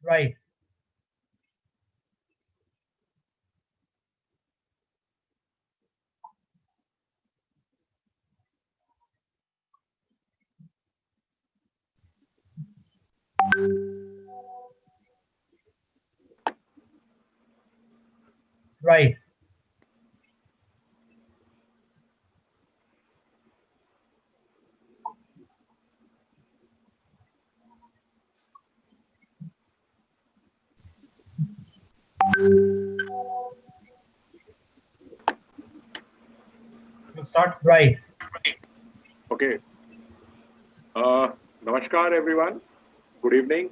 Right. Right. You start. Right. Okay. Namaskar, everyone. Good evening.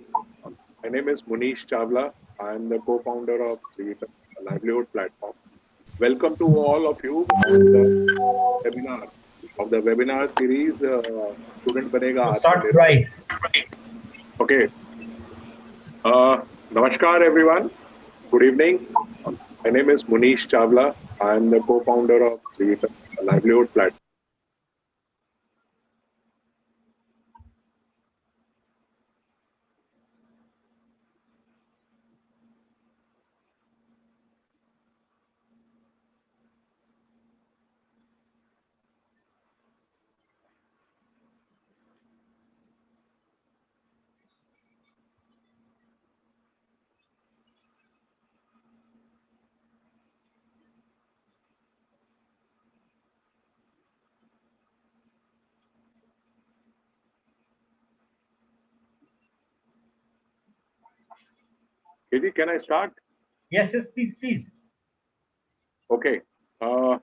My name is Munish Chawla. I am the co-founder of Jeevitam, a livelihood platform. Welcome to all of you on the webinar of the webinar series Student Banega You start. Atmanirbhar. Right. Okay. Namaskar, everyone. Good evening. My name is Munish Chawla. I am the co-founder of Jeevitam, a livelihood platform. KG, can I start? Yes. Yes. Please. Please. Okay. Uh,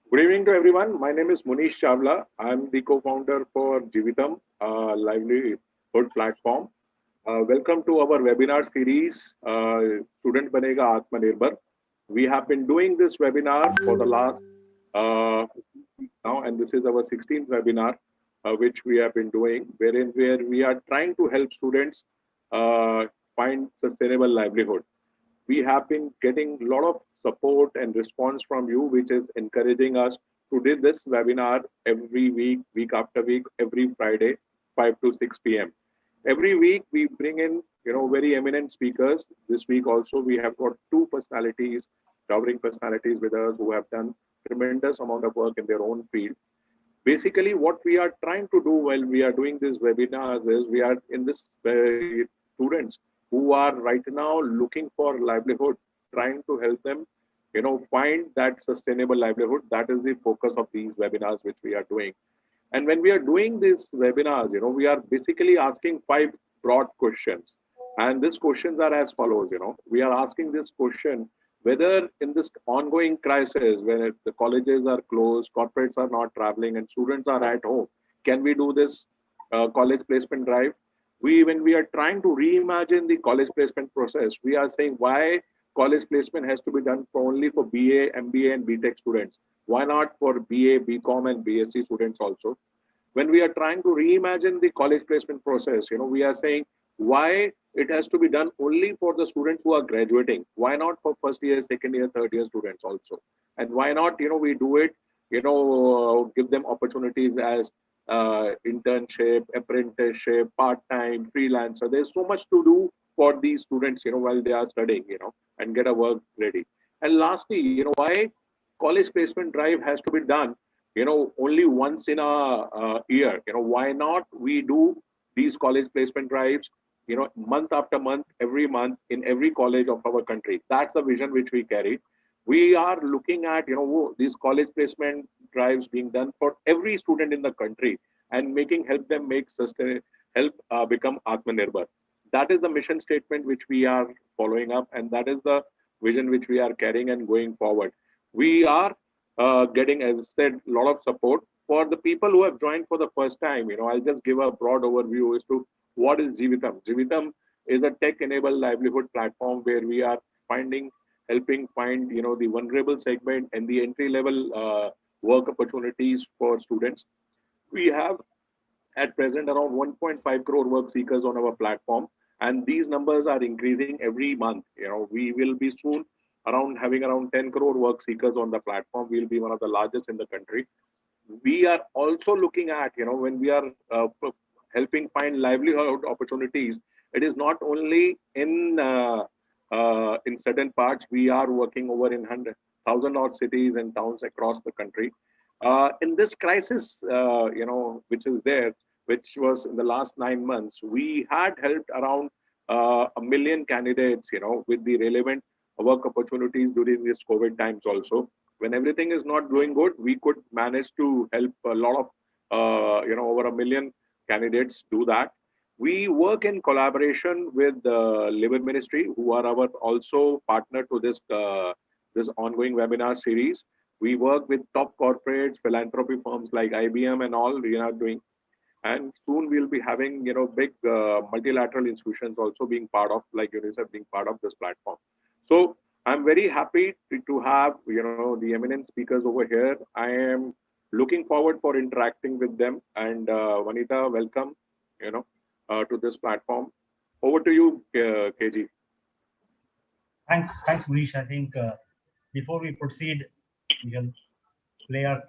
Good evening to everyone. My name is Munish Chawla. I'm the co-founder for Jeevitam, livelihood platform. Welcome to our webinar series, Student Banega Atmanirbhar. We have been doing this webinar for the last now, and this is our 16th webinar, which we have been doing, where we are trying to help students find sustainable livelihood. We have been getting a lot of support and response from you, which is encouraging us to do this webinar every week, week after week, every Friday, 5 to 6 p.m. Every week we bring in, very eminent speakers. This week also we have got two personalities, towering personalities with us who have done tremendous amount of work in their own field. Basically, what we are trying to do while we are doing these webinars is we are in this students who are right now looking for livelihood, trying to help them, find that sustainable livelihood. That is the focus of these webinars which we are doing. And when we are doing these webinars, we are basically asking five broad questions. And these questions are as follows, we are asking this question whether in this ongoing crisis, when the colleges are closed, corporates are not traveling, and students are at home, can we do this college placement drive? When we are trying to reimagine the college placement process, we are saying why college placement has to be done for only for BA, MBA, and BTech students. Why not for BA, BCom, and BSc students also? When we are trying to reimagine the college placement process, we are saying why it has to be done only for the students who are graduating. Why not for first year, second year, third year students also? And why not, we do it, give them opportunities as internship, apprenticeship, part-time, freelancer. There's so much to do for these students, while they are studying, and get a work ready. And lastly, why college placement drive has to be done only once in a year. Why not we do these college placement drives month after month, every month in every college of our country? That's the vision which we carry. We are looking at these college placement drives being done for every student in the country and making help them make sustain, help become Atmanirbhar. That is the mission statement which we are following up, and that is the vision which we are carrying and going forward. We are getting, as I said, a lot of support. For the people who have joined for the first time, I'll just give a broad overview as to what is Jeevitam. Jeevitam is a tech-enabled livelihood platform where we are helping find, the vulnerable segment and the entry level work opportunities for students. We have at present around 1.5 crore work seekers on our platform, and these numbers are increasing every month. We will be soon around having around 10 crore work seekers on the platform. We'll be one of the largest in the country. We are also looking at, when we are helping find livelihood opportunities, it is not only in certain parts. We are working over in 100,000 odd cities and towns across the country. In this crisis, which is there, which was in the last 9 months, we had helped around a million candidates, with the relevant work opportunities during these COVID times also. When everything is not going good, we could manage to help a lot of, over a million candidates do that. We work in collaboration with the Labor Ministry, who are our also partner to this ongoing webinar series. We work with top corporates, philanthropy firms like IBM and all. We are doing, and soon we'll be having, big multilateral institutions also being part of, like UNICEF being part of this platform. So I'm very happy to have, the eminent speakers over here. I am looking forward for interacting with them. And Vanita, welcome, to this platform. Over to you, KG. Thanks, Manish. I think before we proceed, we can play our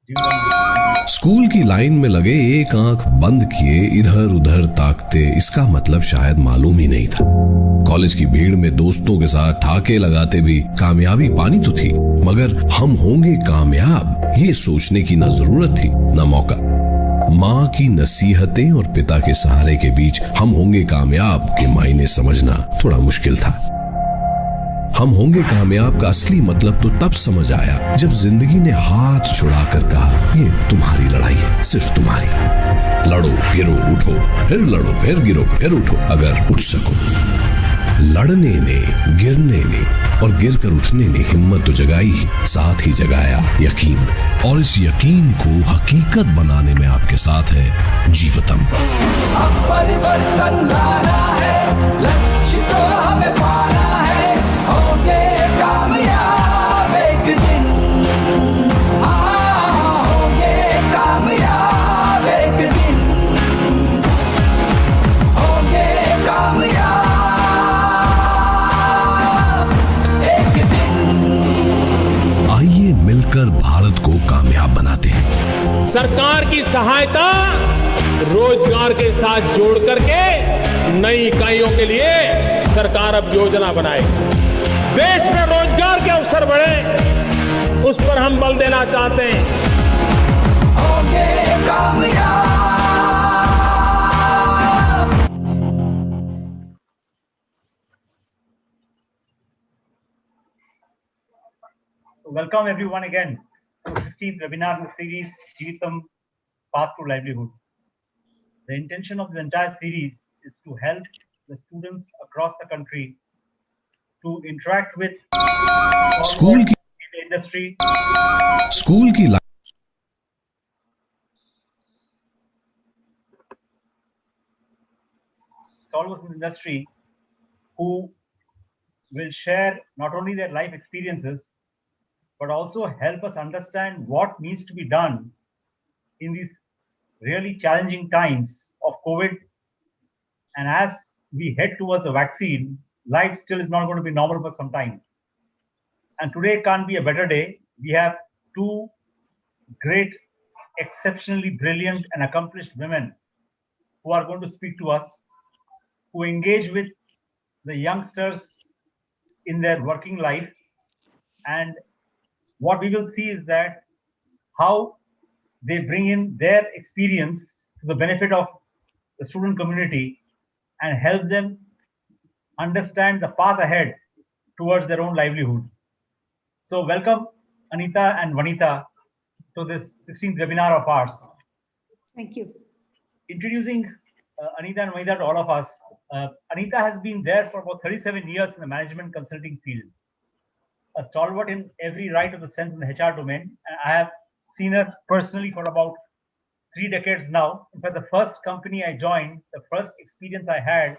Jeevitam. School की line में लगे एक आंख बंद किए इधर उधर ताकते, इसका मतलब शायद मालूम ही नहीं था। कॉलेज की भीड़ में दोस्तों के साथ ठाके लगाते भी कामयाबी पानी तो थी, मगर हम होंगे कामयाब ये सोचने की ना जरूरत थी ना मौका। माँ की नसीहतें और पिता के सहारे के बीच हम होंगे कामयाब के मायने समझना थोड़ा मुश्किल था। हम होंगे कामयाब का असली मतलब तो तब समझ आया जब जिंदगी ने हाथ छुड़ाकर कहा, ये तुम्हारी लड़ाई है, सिर्फ तुम्हारी। लड़ो, गिरो, उठो, फिर लड़ो, फिर गिरो, फिर उठो, अगर उठ सको। लड़ने ने, गिरने ने और गिरकर उठने ने हिम्मत तो जगाई ही, साथ ही जगाया यकीन, और इस यकीन को हकीकत बनाने में आपके साथ है जीवतम। अब परिवर्तन लाना है, लक्ष्य तो हमें पाना है, होंगे कामयाब एक दिन, होंगे कामयाब एक दिन, होंगे कामयाब एक दिन। आइए मिलकर भारत को कामयाब बनाते हैं। सरकार की सहायता रोजगार के साथ जोड़ करके नई इकाइयों के लिए सरकार अब योजना बनाएगी। देश में रोजगार के अवसर बढ़े, उस पर हम बल देना चाहते हैं। होंगे कामयाब। So welcome everyone again to the 16th webinar in the series Jeevitam Path to Livelihood. The intention of the entire series is to help the students across the country to interact with school की in the industry, school की stalwarts in the industry who will share not only their life experiences but also help us understand what needs to be done in these really challenging times of COVID. And as we head towards a vaccine, life still is not going to be normal for some time. And today can't be a better day. We have two great, exceptionally brilliant and accomplished women who are going to speak to us, who engage with the youngsters in their working life. And what we will see is that how they bring in their experience to the benefit of the student community and help them understand the path ahead towards their own livelihood. So welcome Anita and Vanita to this 16th webinar of ours. Thank you. Introducing Anita and Vanita to all of us. Anita has been there for about 37 years in the management consulting field, a stalwart in every right of the sense in the HR domain. And I have seen her personally for about 3 decades now. In fact, the first company I joined, the first experience I had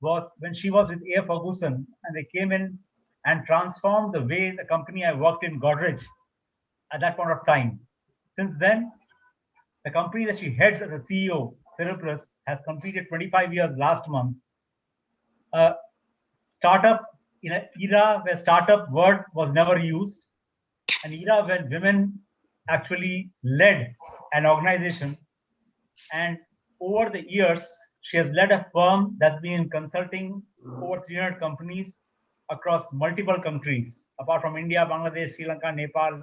was when she was with A. Ferguson, and they came in and transformed the way the company I worked in, Godrej, at that point of time. Since then, the company that she heads as a CEO, Cerebrus, has completed 25 years last month. A startup in an era where startup word was never used, an era when women actually led an organization. And over the years, she has led a firm that's been in consulting over 300 companies across multiple countries, apart from India, Bangladesh, Sri Lanka, Nepal,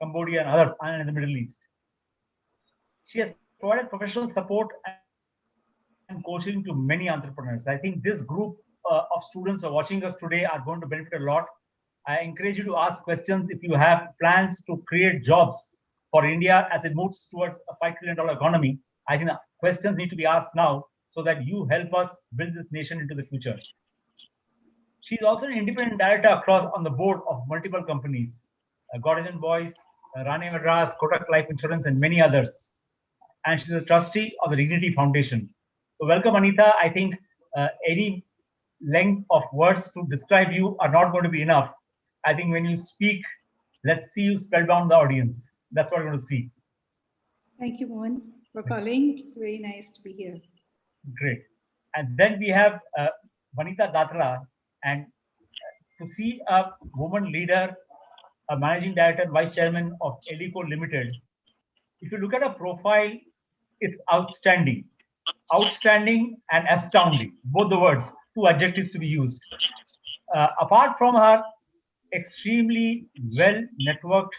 Cambodia, and in the Middle East. She has provided professional support and coaching to many entrepreneurs. I think this group of students who are watching us today are going to benefit a lot. I encourage you to ask questions if you have plans to create jobs for India as it moves towards a $5 trillion economy. I think questions need to be asked now so that you help us build this nation into the future. She's also an independent director across on the board of multiple companies, Goddess and Boys, Rane Madras, Kotak Life Insurance, and many others. And she's a trustee of the Dignity Foundation. So welcome, Anita. I think any length of words to describe you are not going to be enough. I think when you speak, let's see you spellbound the audience. That's what we're going to see. Thank you, Mohan, for calling. It's very nice to be here. Great. And then we have Vanita Datra. And to see a woman leader, a managing director, and vice chairman of Elico Limited, if you look at her profile, it's outstanding. Outstanding and astounding, both the words, two adjectives to be used. Apart from her extremely well networked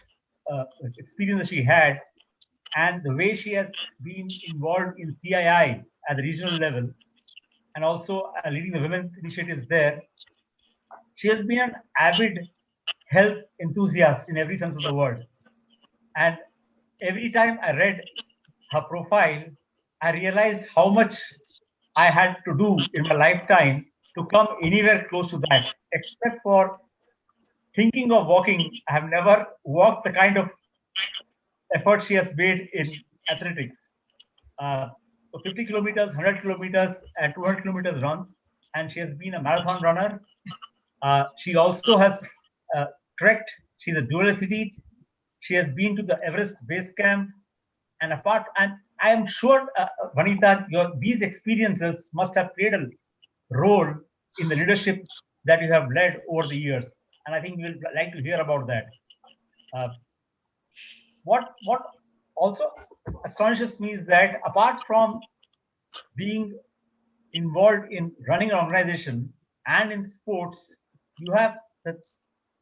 experience that she had, and the way she has been involved in CII at the regional level, and also leading the women's initiatives there, she has been an avid health enthusiast in every sense of the word. And every time I read her profile, I realized how much I had to do in my lifetime to come anywhere close to that. Except for thinking of walking, I have never walked the kind of effort she has made in athletics. So 50 kilometers, 100 kilometers, and 200 kilometers runs. And she has been a marathon runner. She also has trekked. She's a dual athlete. She has been to the Everest base camp. And I am sure, Vanita, these experiences must have played a role in the leadership that you have led over the years. And I think we'll like to hear about that. What also astonishes me is that apart from being involved in running an organization and in sports, you have the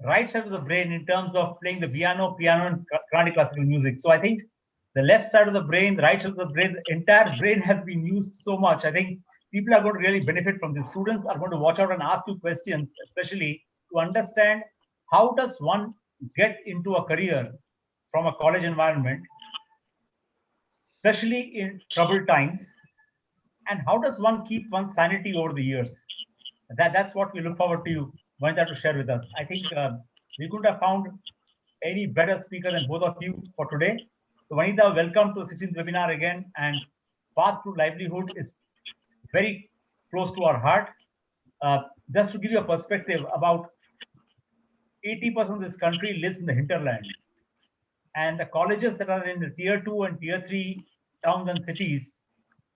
right side of the brain in terms of playing the piano, and Carnatic classical music. So I think the left side of the brain, the right side of the brain, the entire brain has been used so much. I think people are going to really benefit from this. Students are going to watch out and ask you questions, especially to understand how does one get into a career from a college environment, especially in troubled times, and how does one keep one's sanity over the years. That's what we look forward to you, Vanita, to share with us. I think we couldn't have found any better speaker than both of you for today. So Vanita, welcome to the 16th webinar again, and Path to Livelihood is very close to our heart. Just to give you a perspective, about 80% of this country lives in the hinterland. And the colleges that are in the tier 2 and tier 3 towns and cities,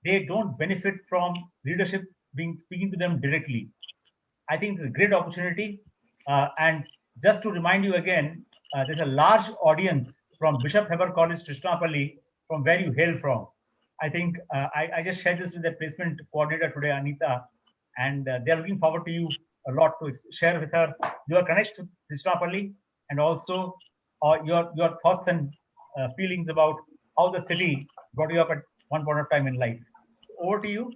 they don't benefit from leadership speaking to them directly. I think it's a great opportunity. And just to remind you again, there's a large audience from Bishop Heber College, Trishnapalli, from where you hail from. I think I just shared this with the placement coordinator today, Anita, and they're looking forward to you a lot to share with her your connects with Trishnapalli and also your thoughts and feelings about how the city brought you up at one point of time in life. Over to you.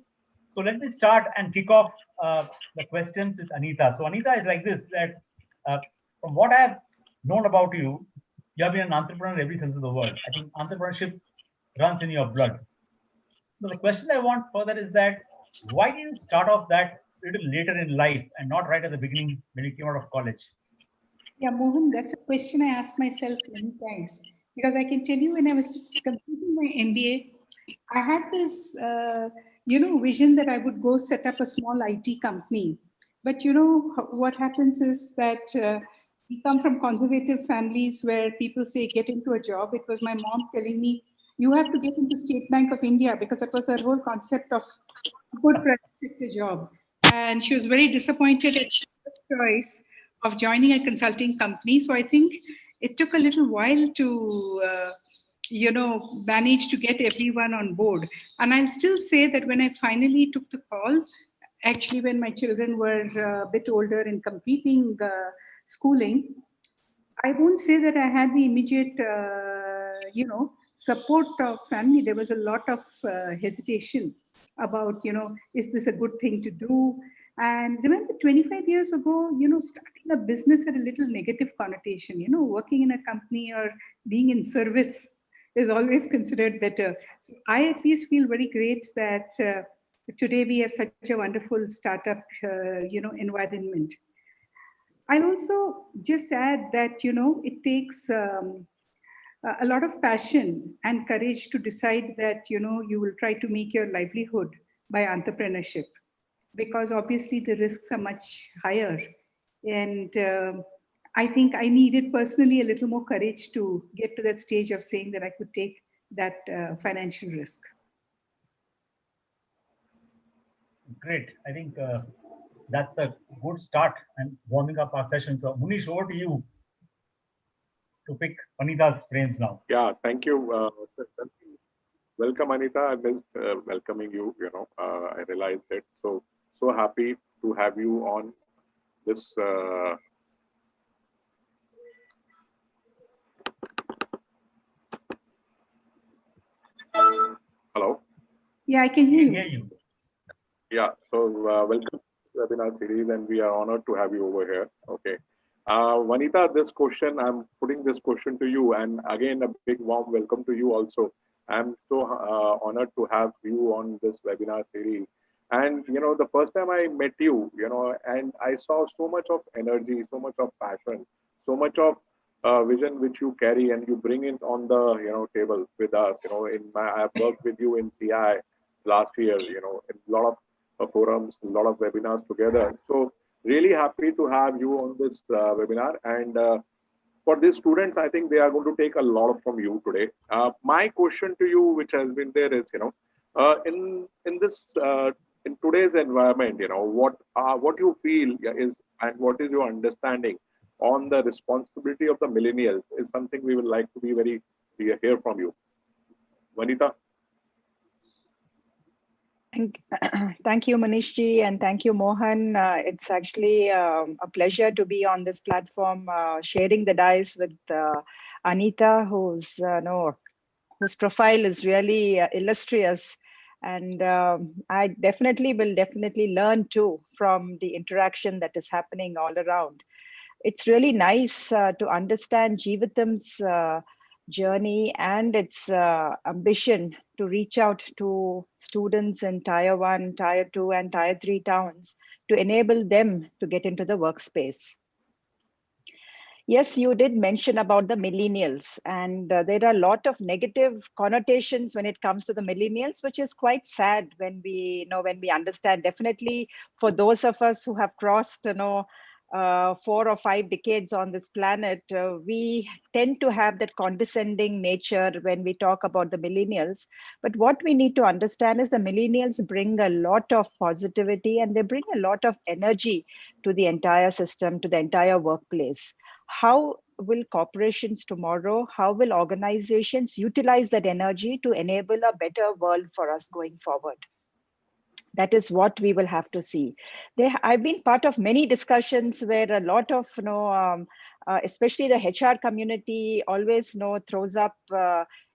So let me start and kick off the questions with Anita. So Anita is like this, that from what I have known about you, you have been an entrepreneur in every sense of the word. I think entrepreneurship runs in your blood. So the question I want further is that why did you start off that a little later in life and not right at the beginning when you came out of college? Yeah, Mohan, that's a question I asked myself many times, because I can tell you when I was completing my MBA, I had this, vision that I would go set up a small IT company But what happens is that we come from conservative families where people say, get into a job. It was my mom telling me, you have to get into State Bank of India, because that was her whole concept of a good private sector job. And she was very disappointed at the choice of joining a consulting company. So I think it took a little while to, manage to get everyone on board. And I'll still say that when I finally took the call, actually when my children were a bit older and completing schooling, I won't say that I had the immediate, support of family. There was a lot of hesitation about, is this a good thing to do? And remember, 25 years ago, starting a business had a little negative connotation. Working in a company or being in service is always considered better. So I at least feel very great that today we have such a wonderful startup, environment. I'll also just add that, it takes a lot of passion and courage to decide that, you will try to make your livelihood by entrepreneurship, because obviously the risks are much higher. And I think I needed personally a little more courage to get to that stage of saying that I could take that financial risk. Great. I think that's a good start and warming up our session. So Munish, over to you to pick Anita's brains now. Yeah, thank you. Welcome, Anita. I missed welcoming you. I realized it. So happy to have you on this. Hello. Yeah, I can hear you. Hear you. Yeah. So welcome to this webinar series, and we are honored to have you over here. Okay. Vanita, this question, I'm putting this question to you, and again, a big warm welcome to you also. I'm so honored to have you on this webinar series. And, the first time I met you, and I saw so much of energy, so much of passion, so much of vision which you carry and you bring it on the, table with us. I've worked with you in CI last year, in a lot of forums, a lot of webinars together. So really happy to have you on this webinar. And for these students, I think they are going to take a lot from you today. My question to you, which has been there, is, in this in today's environment, what you feel is, and what is your understanding on the responsibility of the millennials is something we would like to be hear from you, Vanita. Thank you, Manishji, and thank you, Mohan. It's actually a pleasure to be on this platform, sharing the dice with Anita, whose profile is really illustrious. And I will definitely learn too from the interaction that is happening all around. It's really nice to understand Jeevitam's journey and its ambition to reach out to students in Tier 1, Tier 2, and Tier 3 towns to enable them to get into the workspace. Yes, you did mention about the millennials, and there are a lot of negative connotations when it comes to the millennials, which is quite sad when we understand. Definitely for those of us who have crossed 4 or 5 decades on this planet, we tend to have that condescending nature when we talk about the millennials. But what we need to understand is the millennials bring a lot of positivity and they bring a lot of energy to the entire system, to the entire workplace. How will corporations tomorrow, how will organizations utilize that energy to enable a better world for us going forward? That is what we will have to see. I've been part of many discussions where a lot of, especially the HR community always throws up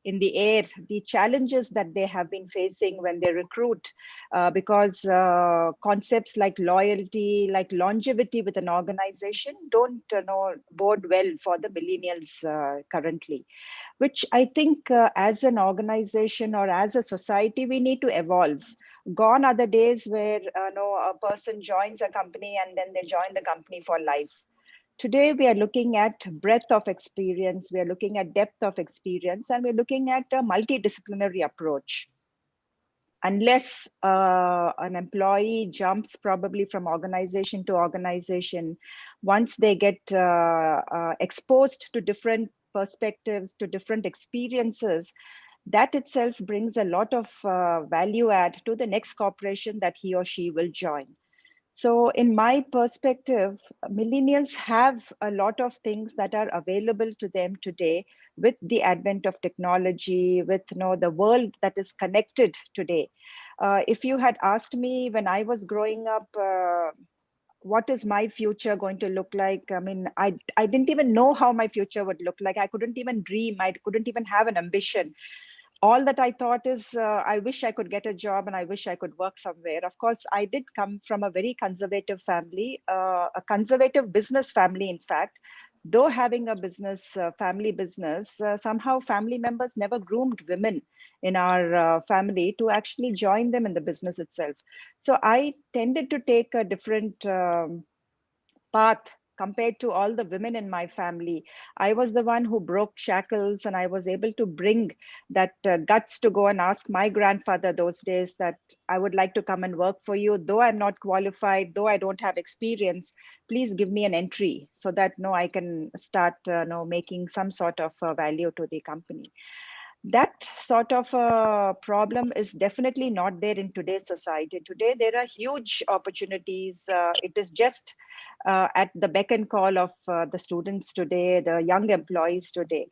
in the air the challenges that they have been facing when they recruit, because concepts like loyalty, like longevity with an organization don't bode well for the millennials currently, which I think as an organization or as a society, we need to evolve. Gone are the days where a person joins a company and then they join the company for life. Today, we are looking at breadth of experience, we are looking at depth of experience, and we're looking at a multidisciplinary approach. unless an employee jumps probably from organization to organization, once they get exposed to different perspectives, to different experiences, that itself brings a lot of value add to the next corporation that he or she will join. So in my perspective, millennials have a lot of things that are available to them today with the advent of technology, with the world that is connected today. If you had asked me when I was growing up, what is my future going to look like? I mean, I didn't even know how my future would look like. I couldn't even dream. I couldn't even have an ambition. All that I thought is, I wish I could get a job and I wish I could work somewhere. Of course, I did come from a very conservative family, a conservative business family, in fact. Though having a business, family business, somehow family members never groomed women in our family to actually join them in the business itself. So I tended to take a different path compared to all the women in my family. I was the one who broke shackles, and I was able to bring that guts to go and ask my grandfather those days that I would like to come and work for you. Though I'm not qualified, though I don't have experience, please give me an entry so that I can start making some sort of value to the company. That sort of a problem is definitely not there in today's society. Today, there are huge opportunities. It is just at the beck and call of the students today, the young employees today.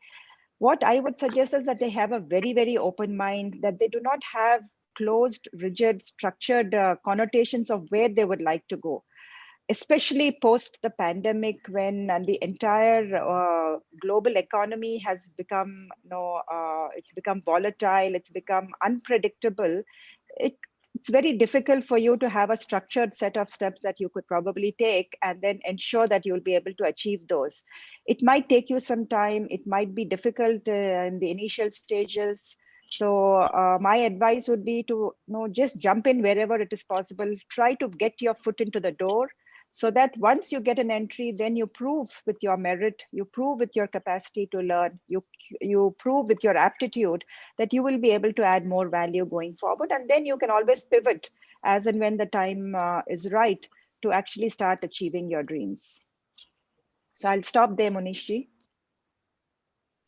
What I would suggest is that they have a very, very open mind, that they do not have closed, rigid, structured connotations of where they would like to go, especially post the pandemic, when the entire global economy has become, it's become volatile, it's become unpredictable. It's very difficult for you to have a structured set of steps that you could probably take and then ensure that you'll be able to achieve those. It might take you some time. It might be difficult in the initial stages. So my advice would be to just jump in wherever it is possible. Try to get your foot into the door, so that once you get an entry, then you prove with your merit, you prove with your capacity to learn, you prove with your aptitude that you will be able to add more value going forward. And then you can always pivot as and when the time is right to actually start achieving your dreams. So I'll stop there, Monishji.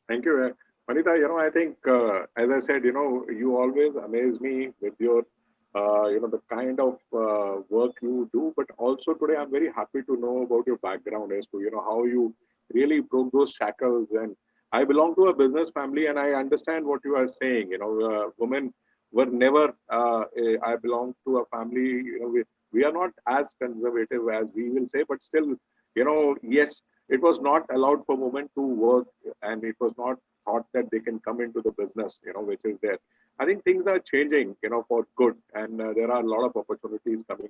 Thank you. Anita, I think, as I said, you always amaze me with your, the kind of work you do. But also today, I'm very happy to know about your background as to, how you really broke those shackles. And I belong to a business family, and I understand what you are saying. Women were never, I belong to a family, we are not as conservative as we will say, but still, yes, it was not allowed for women to work, and it was not thought that they can come into the business, which is there. I think things are changing, for good, and there are a lot of opportunities coming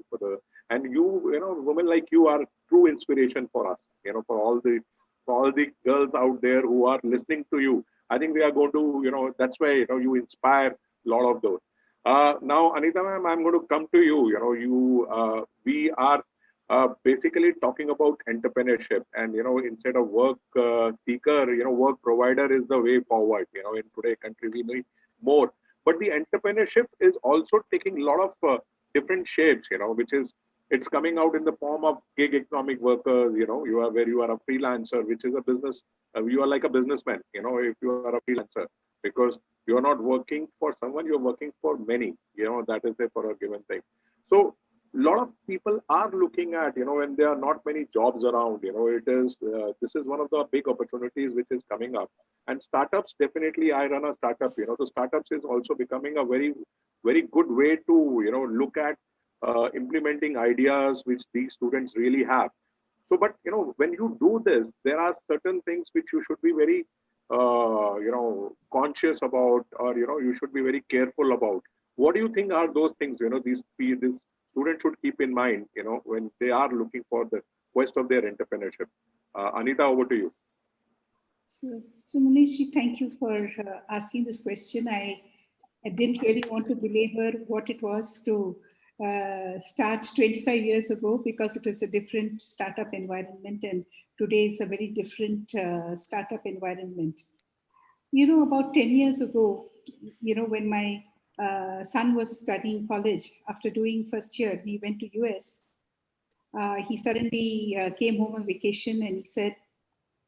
and women like you are true inspiration for us, for all the girls out there who are listening to you. I think they are going to, that's why, you inspire a lot of those. Now, Anita ma'am, I'm going to come to you. We are basically talking about entrepreneurship, and instead of work seeker, work provider is the way forward. In today's country we need more, but the entrepreneurship is also taking a lot of different shapes, which is, it's coming out in the form of gig economic workers. You are where you are a freelancer, which is a business. You are like a businessman, if you are a freelancer, because you are not working for someone, you're working for many. That is it for a given thing. So a lot of people are looking at, when there are not many jobs around, it is, this is one of the big opportunities which is coming up. And startups, definitely, I run a startup, so startups is also becoming a very, very good way to, look at implementing ideas which these students really have. So, but, when you do this, there are certain things which you should be very, conscious about, or, you should be very careful about. What do you think are those things, these students should keep in mind, when they are looking for the quest of their entrepreneurship? Anita, over to you. So Manish, thank you for asking this question. I didn't really want to belabor what it was to start 25 years ago, because it is a different startup environment, and today is a very different startup environment. About 10 years ago, when my son was studying college. After doing first year, he went to US. He suddenly came home on vacation and he said,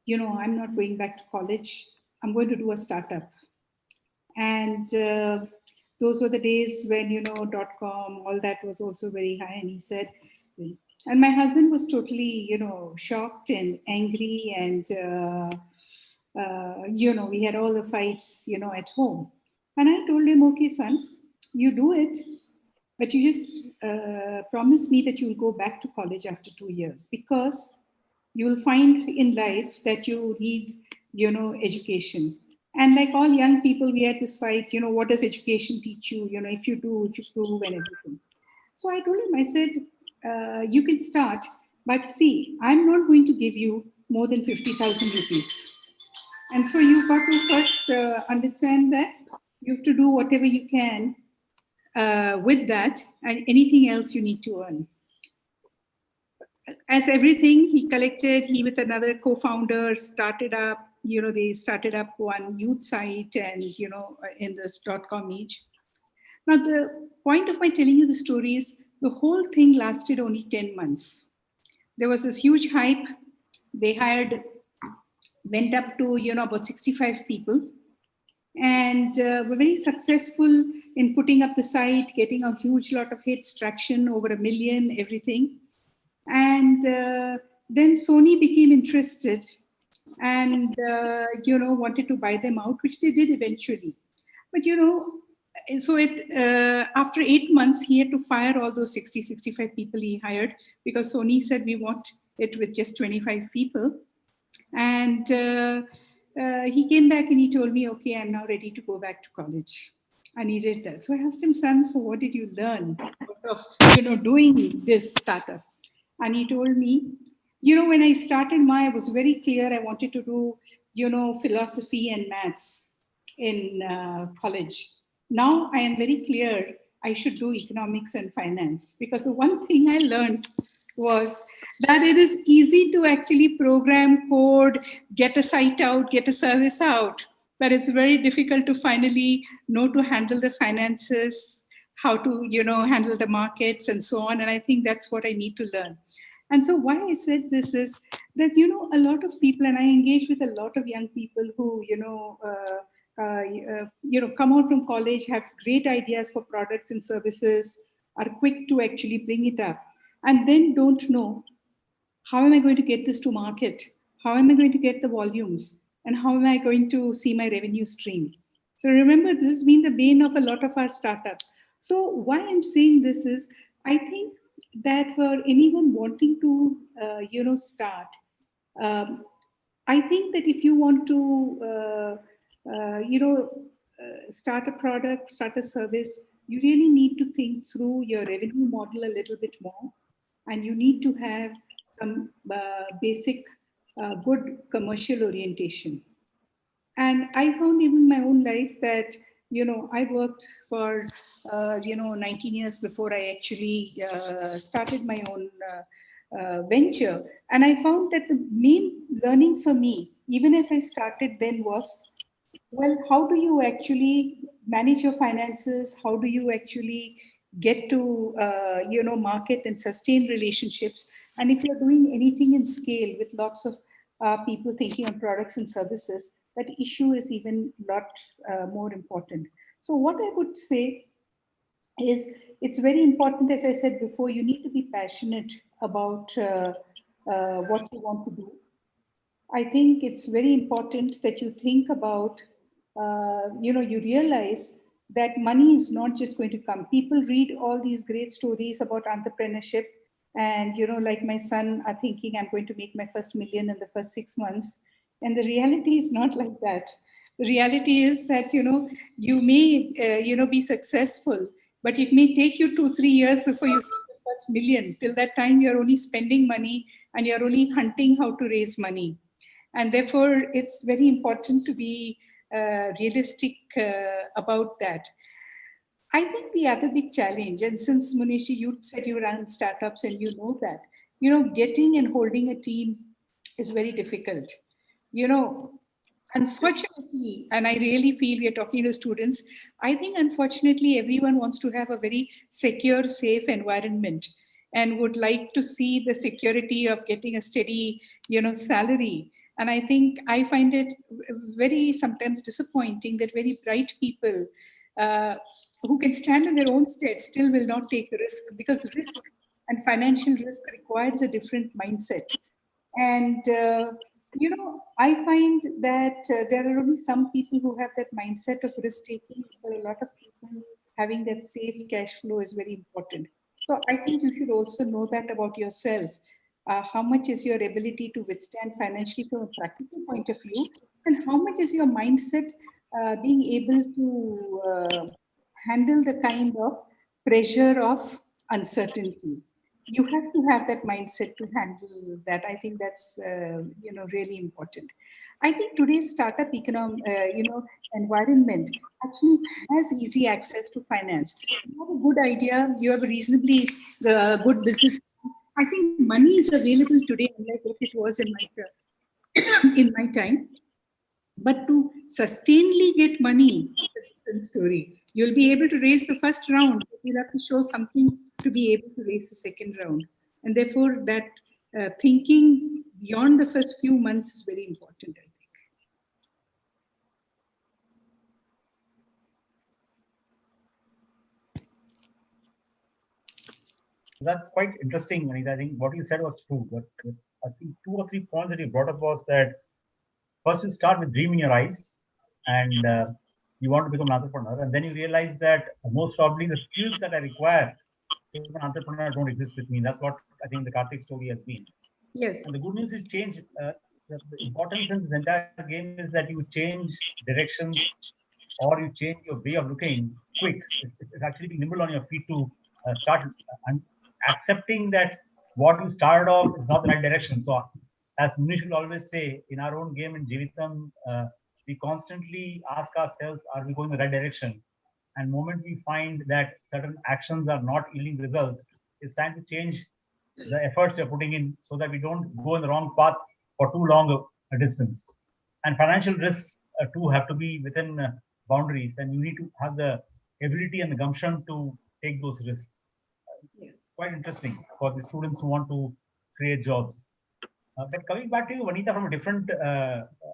you know, I'm not going back to college. I'm going to do a startup. And those were the days when, you know, .com, all that was also very high. And he said, and my husband was totally, you know, shocked and angry. And, you know, we had all the fights, you know, at home. And I told him, okay, son, you do it, but you just promise me that you will go back to college after 2 years, because you will find in life that you need, you know, education. And like all young people, we had this fight, you know, what does education teach you? You know, if you do, if you prove and everything. So I told him, I said, you can start, but see, I'm not going to give you more than 50,000 rupees. And so you've got to first understand that you have to do whatever you can with that, and anything else you need to earn. As everything, he collected, he with another co-founder started up, you know, they started up one youth site and, you know, in this .com age. Now, the point of my telling you the story is the whole thing lasted only 10 months. There was this huge hype. They went up to, you know, about 65 people, and were very successful in putting up the site, getting a huge lot of hits, traction, over 1 million, everything. And then Sony became interested and, you know, wanted to buy them out, which they did eventually. But, you know, so after 8 months, he had to fire all those 60, 65 people he hired, because Sony said, we want it with just 25 people. And he came back and he told me, okay, I'm now ready to go back to college. And he did that. So I asked him, son, so what did you learn out of, you know, doing this startup? And he told me, you know, when I started I was very clear I wanted to do, you know, philosophy and maths in college. Now I am very clear I should do economics and finance, because the one thing I learned was that it is easy to actually program, code, get a site out, get a service out, but it's very difficult to finally know to handle the finances, how to, you know, handle the markets and so on. And I think that's what I need to learn. And so why I said this is that, you know, a lot of people, and I engage with a lot of young people who, you know, come out from college, have great ideas for products and services, are quick to actually bring it up, and then don't know, how am I going to get this to market? How am I going to get the volumes? And how am I going to see my revenue stream? So remember, this has been the bane of a lot of our startups. So why I'm saying this is, I think that for anyone wanting to, you know, start, I think that if you want to, you know, start a product, start a service, you really need to think through your revenue model a little bit more. And you need to have some basic good commercial orientation. And I found even in my own life that, you know, I worked for, you know, 19 years before I actually started my own venture. And I found that the main learning for me, even as I started then, was, well, how do you actually manage your finances? How do you actually get to, you know, market and sustain relationships? And if you're doing anything in scale with lots of people thinking of products and services, that issue is even lots more important. So what I would say is, it's very important, as I said before, you need to be passionate about what you want to do. I think it's very important that you think about, you know, you realize that money is not just going to come. People read all these great stories about entrepreneurship, and, you know, like my son are thinking, I'm going to make my first million in the first 6 months. And the reality is not like that. The reality is that, you know, you may, you know, be successful, but it may take you 2-3 years before you see the first million. Till that time, you're only spending money and you're only hunting how to raise money. And therefore, it's very important to be realistic about that. I think the other big challenge, and since Munishi, you said you run startups and you know that, you know, getting and holding a team is very difficult. You know, Unfortunately, and I really feel we are talking to students, I think unfortunately everyone wants to have a very secure, safe environment and would like to see the security of getting a steady, salary. And I think I find it very sometimes disappointing that very bright people uh, who can stand in their own stead still will not take risk, because risk and financial risk requires a different mindset. And, I find that there are only some people who have that mindset of risk taking. For a lot of people, having that safe cash flow is very important. So I think you should also know that about yourself. How much is your ability to withstand financially from a practical point of view? And how much is your mindset being able to handle the kind of pressure of uncertainty? You have to have that mindset to handle that. I think that's really important. I think today's startup environment actually has easy access to finance. You have a good idea, you have a reasonably good business. I think money is available today, unlike what it was in in my time. But to sustainably get money, it's a different story. You'll be able to raise the first round, but you'll have to show something to be able to raise the second round. And therefore, that thinking beyond the first few months is very important, I think. That's quite interesting, Anita. I think what you said was true, but I think 2 or 3 points that you brought up was that first you start with dream in your eyes, and you want to become an entrepreneur, and then you realize that most probably the skills that I require to become an entrepreneur don't exist with me. That's what I think the Karthik story has been. Yes. And the good news is change. The importance in this entire game is that you change directions or you change your way of looking quick. It's actually being nimble on your feet to start and accepting that what you started off is not the right direction. So, as Munish will always say, in our own game in Jeevitam, we constantly ask ourselves, are we going in the right direction? And the moment we find that certain actions are not yielding results, it's time to change the efforts you're putting in so that we don't go in the wrong path for too long a distance. And financial risks too have to be within boundaries, and you need to have the ability and the gumption to take those risks. Quite interesting for the students who want to create jobs. But coming back to you, Vanita, from a different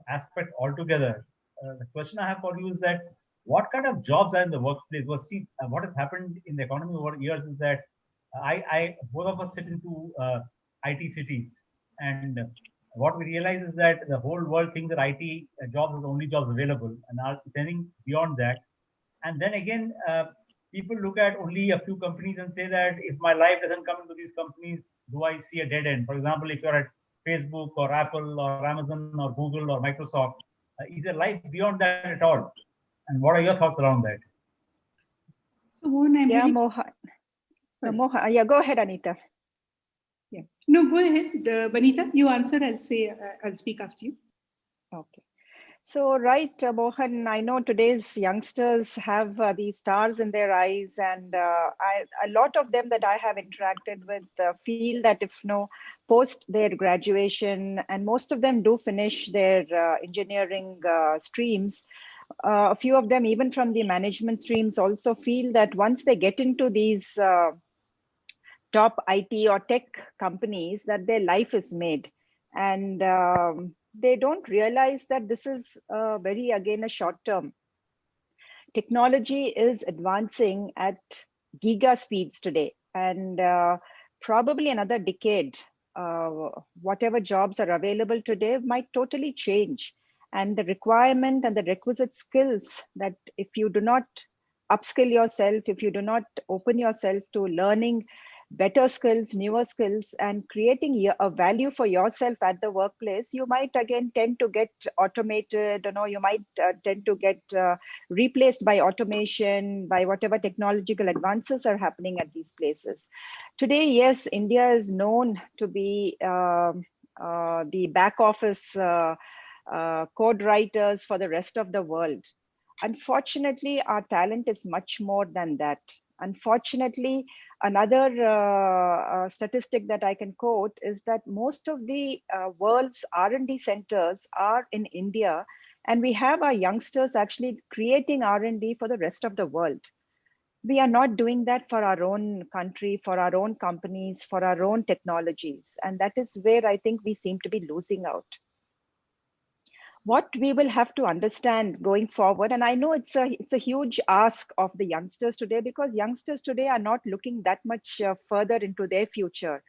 aspect altogether, the question I have for you is that what kind of jobs are in the workplace? Well, see, what has happened in the economy over years is that both of us sit into IT cities, and what we realize is that the whole world thinks that IT jobs are the only jobs available, and are anything beyond that. And then again, people look at only a few companies and say that if my life doesn't come into these companies, do I see a dead end? For example, if you're at Facebook or Apple or Amazon or Google or Microsoft, is there life beyond that at all? And what are your thoughts around that? So, Mohan, I'm Yeah, really... Mohan. No, Mohan. Yeah, go ahead, Anita. Yeah. No, go ahead. Vanita, you answer. I'll speak after you. Okay. So, right, Mohan, I know today's youngsters have these stars in their eyes, and a lot of them that I have interacted with feel that if post their graduation, and most of them do finish their engineering streams, a few of them, even from the management streams, also feel that once they get into these top IT or tech companies, that their life is made. And they don't realize that this is very, again, a short term. Technology is advancing at giga speeds today. And probably another decade, whatever jobs are available today might totally change. And the requirement and the requisite skills that if you do not upskill yourself, if you do not open yourself to learning better skills, newer skills, and creating a value for yourself at the workplace, you might again tend to get automated, you might tend to get replaced by automation, by whatever technological advances are happening at these places. Today, yes, India is known to be the back office code writers for the rest of the world. Unfortunately, our talent is much more than that. Unfortunately, another statistic that I can quote is that most of the world's R&D centers are in India, And we have our youngsters actually creating R&D for the rest of the world. We are not doing that for our own country, for our own companies, for our own technologies. And that is where I think we seem to be losing out. What we will have to understand going forward, and I know it's a huge ask of the youngsters today, because youngsters today are not looking that much further into their future.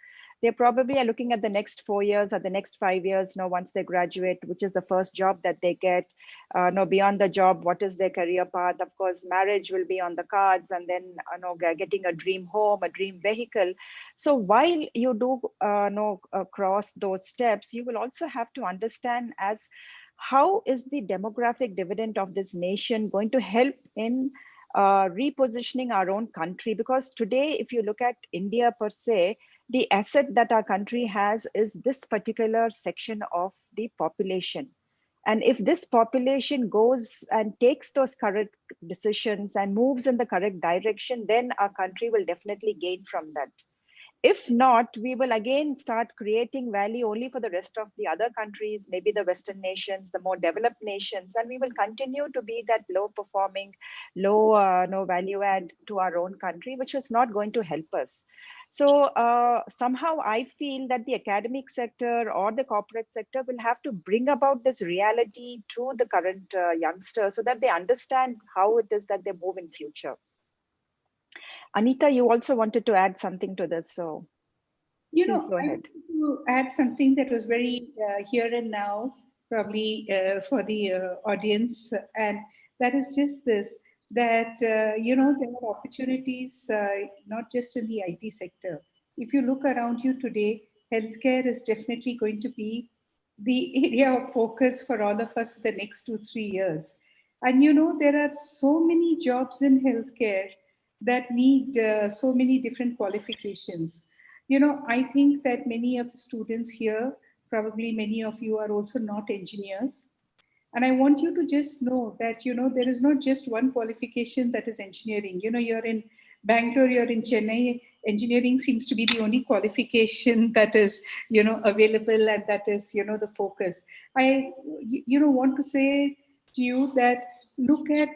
They probably are looking at the next 4 years or the next 5 years, once they graduate, which is the first job that they get. Beyond the job, what is their career path? Of course, marriage will be on the cards, and then getting a dream home, a dream vehicle. So while you do cross those steps, you will also have to understand as how is the demographic dividend of this nation going to help in repositioning our own country? Because today, if you look at India per se, the asset that our country has is this particular section of the population. And if this population goes and takes those correct decisions and moves in the correct direction, then our country will definitely gain from that. If not, we will again start creating value only for the rest of the other countries, maybe the Western nations, the more developed nations, and we will continue to be that low performing, no value add to our own country, which is not going to help us. So somehow I feel that the academic sector or the corporate sector will have to bring about this reality to the current youngsters so that they understand how it is that they move in future. Anita, you also wanted to add something to this, so please go ahead. I want to add something that was very here and now, probably for the audience, and that is just this, that, there are opportunities not just in the IT sector. If you look around you today, healthcare is definitely going to be the area of focus for all of us for the next 2-3 years. And, there are so many jobs in healthcare that need so many different qualifications. I think that many of the students here, probably many of you are also not engineers. And I want you to just know that, there is not just one qualification that is engineering. You're in Bangalore, you're in Chennai, engineering seems to be the only qualification that is, available, and that is, the focus. I, want to say to you that look at,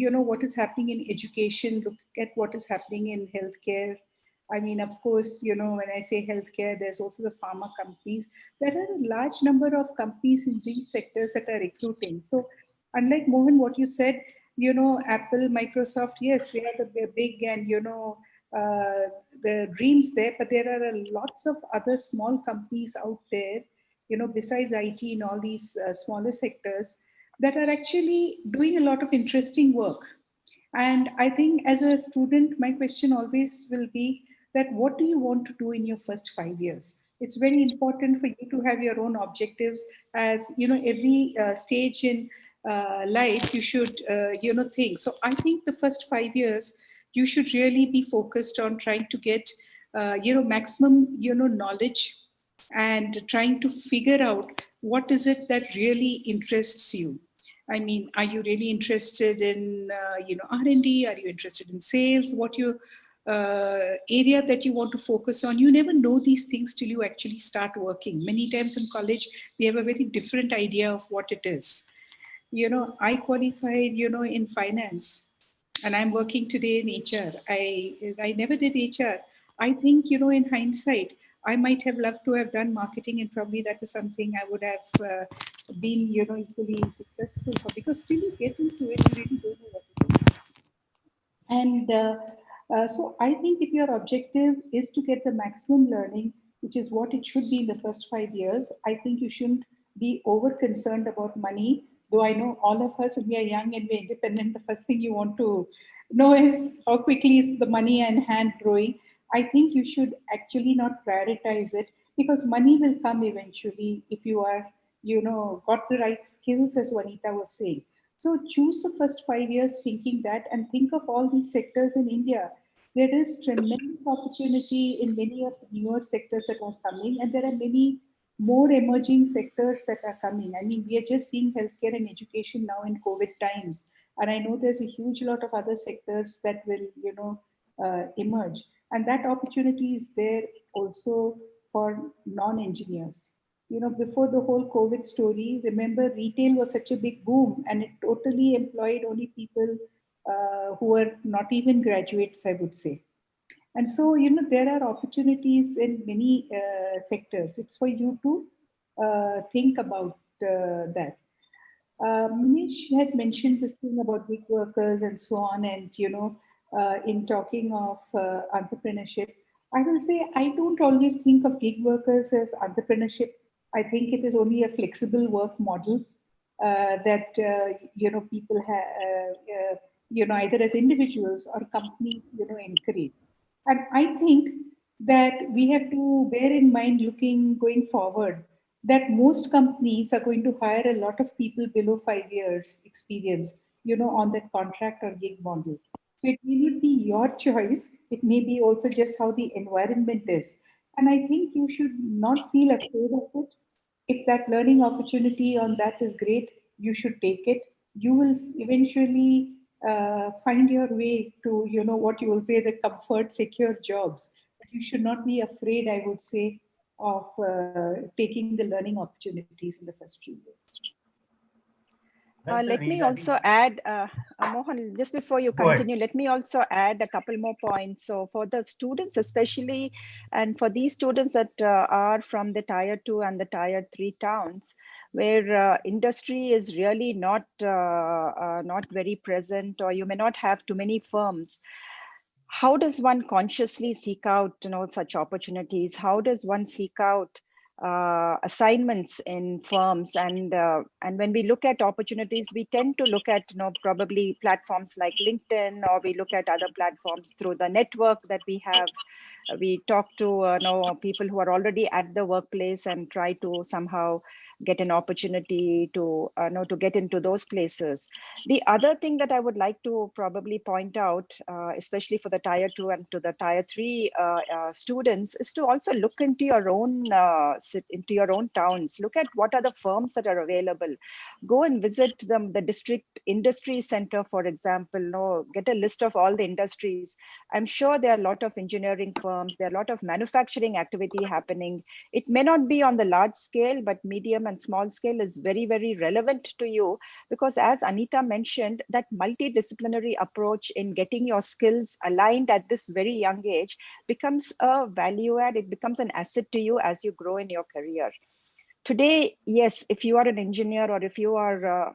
what is happening in education, look at what is happening in healthcare. I mean, of course, when I say healthcare, there's also the pharma companies. There are a large number of companies in these sectors that are recruiting. So unlike Mohan, what you said, Apple, Microsoft, yes, they are the big and, the dreams there, but there are lots of other small companies out there, besides IT and all these smaller sectors that are actually doing a lot of interesting work. And I think as a student, my question always will be that what do you want to do in your first 5 years? It's very important for you to have your own objectives. As every stage in life, you should, think. So I think the first 5 years, you should really be focused on trying to get, maximum, knowledge, and trying to figure out what is it that really interests you. I mean, are you really interested in, R&D? Are you interested in sales? What your area that you want to focus on? You never know these things till you actually start working. Many times in college, we have a very different idea of what it is. I qualified, in finance, and I'm working today in HR. I never did HR. I think, in hindsight, I might have loved to have done marketing, and probably that is something I would have been, equally successful for, because till you get into it, you really don't know what it is. And so I think if your objective is to get the maximum learning, which is what it should be in the first 5 years, I think you shouldn't be over concerned about money. Though I know all of us, when we are young and we're independent, the first thing you want to know is how quickly is the money in hand growing. I think you should actually not prioritize it, because money will come eventually if you are, got the right skills, as Vanita was saying. So choose the first 5 years thinking that, and think of all these sectors in India. There is tremendous opportunity in many of the newer sectors that are coming, and there are many more emerging sectors that are coming. I mean, we are just seeing healthcare and education now in COVID times. And I know there's a huge lot of other sectors that will, emerge. And that opportunity is there also for non-engineers. before the whole COVID story, remember retail was such a big boom and it totally employed only people who were not even graduates, I would say. And so, there are opportunities in many sectors. It's for you to think about that. Manish had mentioned this thing about gig workers and so on. And, in talking of entrepreneurship, I will say I don't always think of gig workers as entrepreneurship. I think it is only a flexible work model that, people have, either as individuals or companies, encourage. And I think that we have to bear in mind going forward that most companies are going to hire a lot of people below 5 years experience, on that contract or gig model. So it may not be your choice. It may be also just how the environment is. And I think you should not feel afraid of it. If that learning opportunity on that is great, you should take it. You will eventually find your way to, what you will say, the comfort, secure jobs. But you should not be afraid, I would say, of taking the learning opportunities in the first few years. Let me also add, Mohan, just before you continue, let me also add a couple more points. So for the students especially, and for these students that are from the Tier 2 and the Tier 3 towns, where industry is really not very present, or you may not have too many firms. How does one consciously seek out, such opportunities? How does one seek out assignments in firms? And when we look at opportunities, we tend to look at, probably platforms like LinkedIn, or we look at other platforms through the network that we have. We talk to people who are already at the workplace and try to somehow get an opportunity to to get into those places. The other thing that I would like to probably point out, especially for the Tier 2 and to the Tier 3 students, is to also look into your own towns. Look at what are the firms that are available. Go and visit the district industry center, for example. Get a list of all the industries. I'm sure there are a lot of engineering firms. There are a lot of manufacturing activity happening. It may not be on the large scale, but medium and small scale is very, very relevant to you, because as Anita mentioned, that multidisciplinary approach in getting your skills aligned at this very young age becomes a value add. It becomes an asset to you as you grow in your career. Today, yes, if you are an engineer, or if you are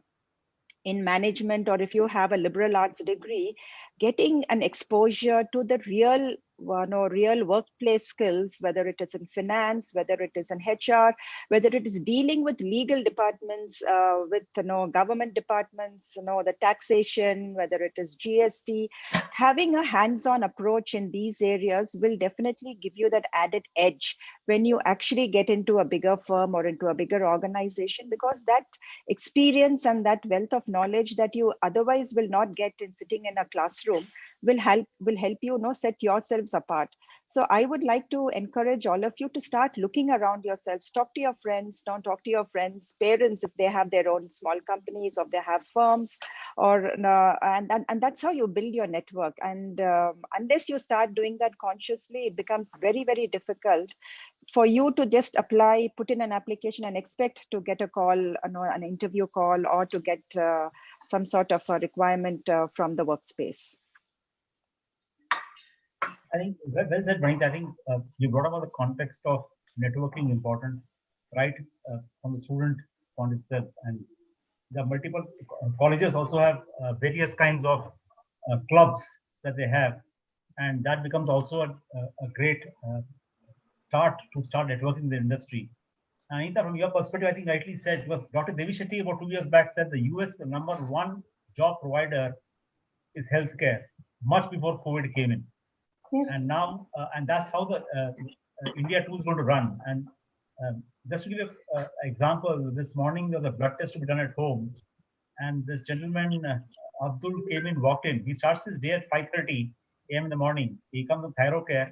in management, or if you have a liberal arts degree, getting an exposure to the real workplace skills, whether it is in finance, whether it is in HR, whether it is dealing with legal departments, with government departments, the taxation, whether it is GST, having a hands-on approach in these areas will definitely give you that added edge when you actually get into a bigger firm or into a bigger organization, because that experience and that wealth of knowledge that you otherwise will not get in sitting in a classroom will help you set yourselves apart. So I would like to encourage all of you to start looking around yourselves. Talk to your friends, talk to your friends, parents, if they have their own small companies, or if they have firms, or and that's how you build your network. And unless you start doing that consciously, it becomes very, very difficult for you to just apply, put in an application and expect to get a call, an interview call, or to get some sort of a requirement from the workspace. I think well said, Vanita. I think you brought about the context of networking important, right, from the student point itself. And the multiple colleges also have various kinds of clubs that they have. And that becomes also a great start networking in the industry. Anita, from your perspective, I think rightly said, because Dr. Devi Shetty about 2 years back said the US, the #1 job provider is healthcare, much before COVID came in. And now, and that's how the India too is going to run. And just to give you an example, this morning there was a blood test to be done at home, and this gentleman Abdul came in, walked in. He starts his day at 5:30 a.m. in the morning. He comes from ThyroCare,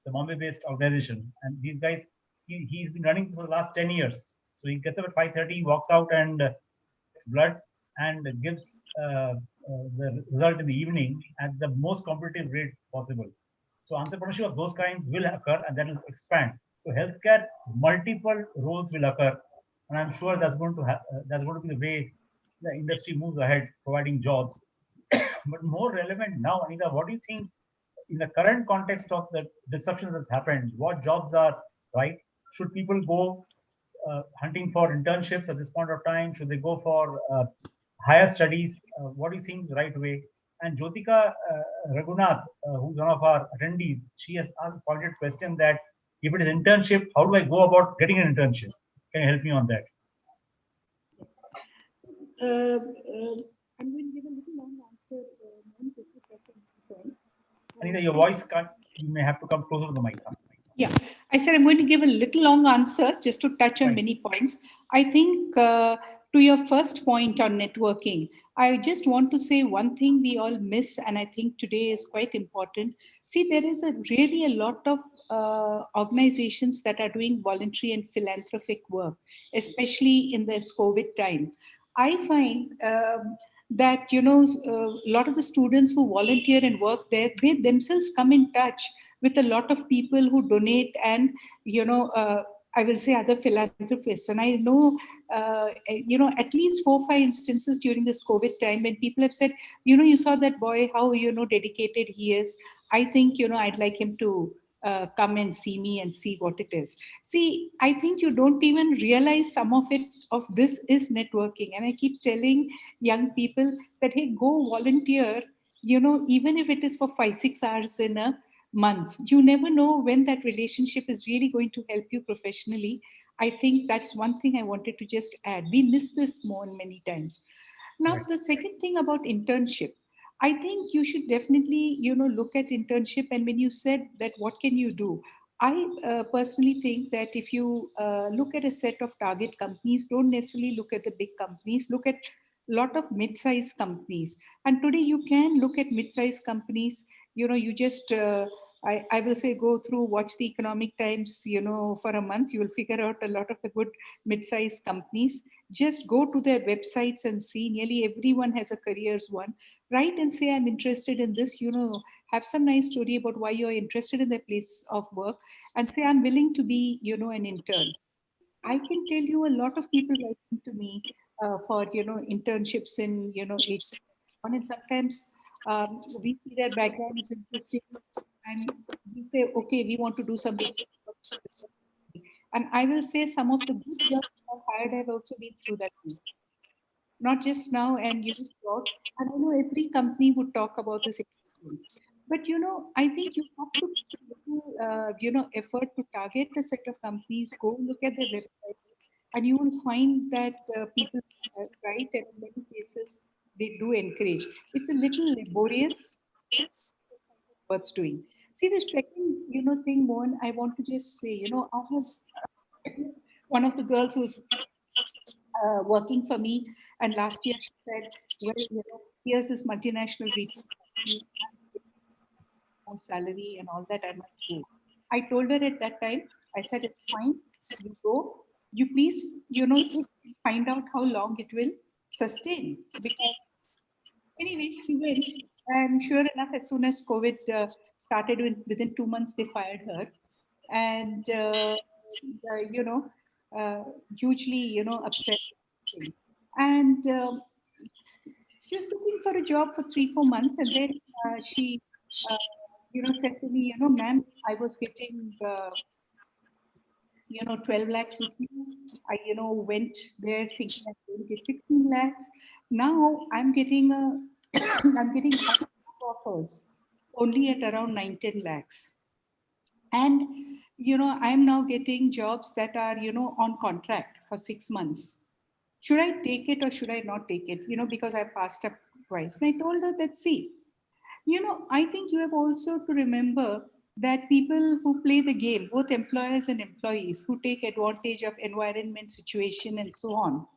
the Bombay-based organization, and these guys, he's been running this for the last 10 years. So he gets up at 5:30, walks out and gets blood, and gives the result in the evening at the most competitive rate possible. So entrepreneurship of those kinds will occur, and that will expand. So healthcare, multiple roles will occur, and I'm sure that's going to that's going to be the way the industry moves ahead, providing jobs. But more relevant now, Anita, what do you think in the current context of the disruption that's happened? What jobs are right? Should people go hunting for internships at this point of time? Should they go for higher studies? What do you think is the right way? And Jyotika Raghunath, who's one of our attendees, she has asked a pointed question that if it is internship, how do I go about getting an internship? Can you help me on that? I'm going to give a little long answer. Anita, your voice can't, you may have to come closer to the mic. Yeah, I said I'm going to give a little long answer just to touch on Right. many points. I think to your first point on networking, I just want to say one thing we all miss, and I think today is quite important. See, there is really a lot of organizations that are doing voluntary and philanthropic work, especially in this COVID time. I find that, you know, a lot of the students who volunteer and work there, they themselves come in touch with a lot of people who donate and, you know, I will say other philanthropists. And I know, you know, at least 4 or 5 instances during this COVID time when people have said, you know, you saw that boy, how, you know, dedicated he is. I think, you know, I'd like him to come and see me and see what it is. See, I think you don't even realize some of it, of this is networking. And I keep telling young people that, hey, go volunteer, you know, even if it is for 5-6 hours in a month. You never know when that relationship is really going to help you professionally. I think that's one thing I wanted to just add. We miss this more many times. Now, Right. the second thing about internship, I think you should definitely, you know, look at internship. And when you said that, what can you do? I personally think that if you look at a set of target companies, don't necessarily look at the big companies, look at a lot of mid-sized companies. And today you can look at mid-sized companies, you know, you just, I will say, go through, watch the Economic Times, you know, for a month, you will figure out a lot of the good mid-sized companies. Just go to their websites and see, nearly everyone has a careers one. Write and say, I'm interested in this, you know, have some nice story about why you're interested in their place of work, and say, I'm willing to be, you know, an intern. I can tell you a lot of people writing to me for, you know, internships in, you know, and sometimes we see their background is interesting, and we say, okay, we want to do some research. And I will say some of the good jobs I've hired have also been through that route, not just now and, you know, throughout. And I know every company would talk about this experience. But, you know, I think you have to put a little, you know, effort to target a set of companies, go look at their websites, and you will find that people write, and in many cases, they do encourage. It's a little laborious, worth doing. See, the second, you know, thing, Mohan, I want to just say, you know, I have one of the girls who's working for me. And last year she said, well, you know, here's this multinational retail company, more salary and all that, I must go. I told her at that time, I said, it's fine, you go. You please, you know, find out how long it will sustain. Because anyway, she went, and sure enough, as soon as COVID started, within 2 months, they fired her. And, you know, hugely, you know, upset. And she was looking for a job for 3-4 months, and then she, uh, you know, said to me, you know, ma'am, I was getting, you know, 12 lakhs with you. I, you know, went there thinking I'm going to get 16 lakhs. Now I'm getting I'm getting offers only at around 9-10 lakhs. And, you know, I'm now getting jobs that are, you know, on contract for 6 months. Should I take it or should I not take it? You know, because I passed up twice. And I told her that, see, you know, I think you have also to remember that people who play the game, both employers and employees, who take advantage of environment, situation, and so on,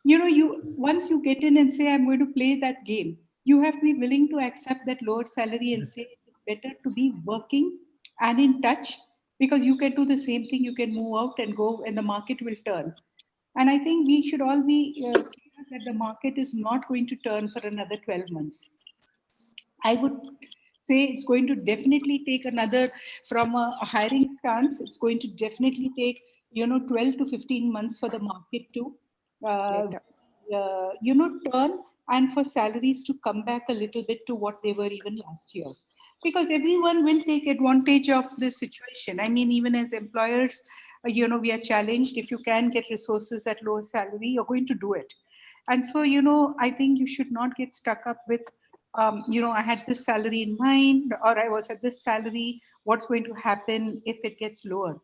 you know, you once you get in and say, I'm going to play that game, you have to be willing to accept that lower salary and say it's better to be working and in touch, because you can do the same thing, you can move out and go, and the market will turn. And I think we should all be clear that the market is not going to turn for another 12 months. I would say it's going to definitely take another, from a hiring stance, it's going to definitely take, 12 to 15 months for the market to, turn, and for salaries to come back a little bit to what they were even last year. Because everyone will take advantage of this situation. I mean, even as employers, we are challenged. If you can get resources at lower salary, you're going to do it. And so, I think you should not get stuck up with, I had this salary in mind, or I was at this salary, what's going to happen if it gets lower?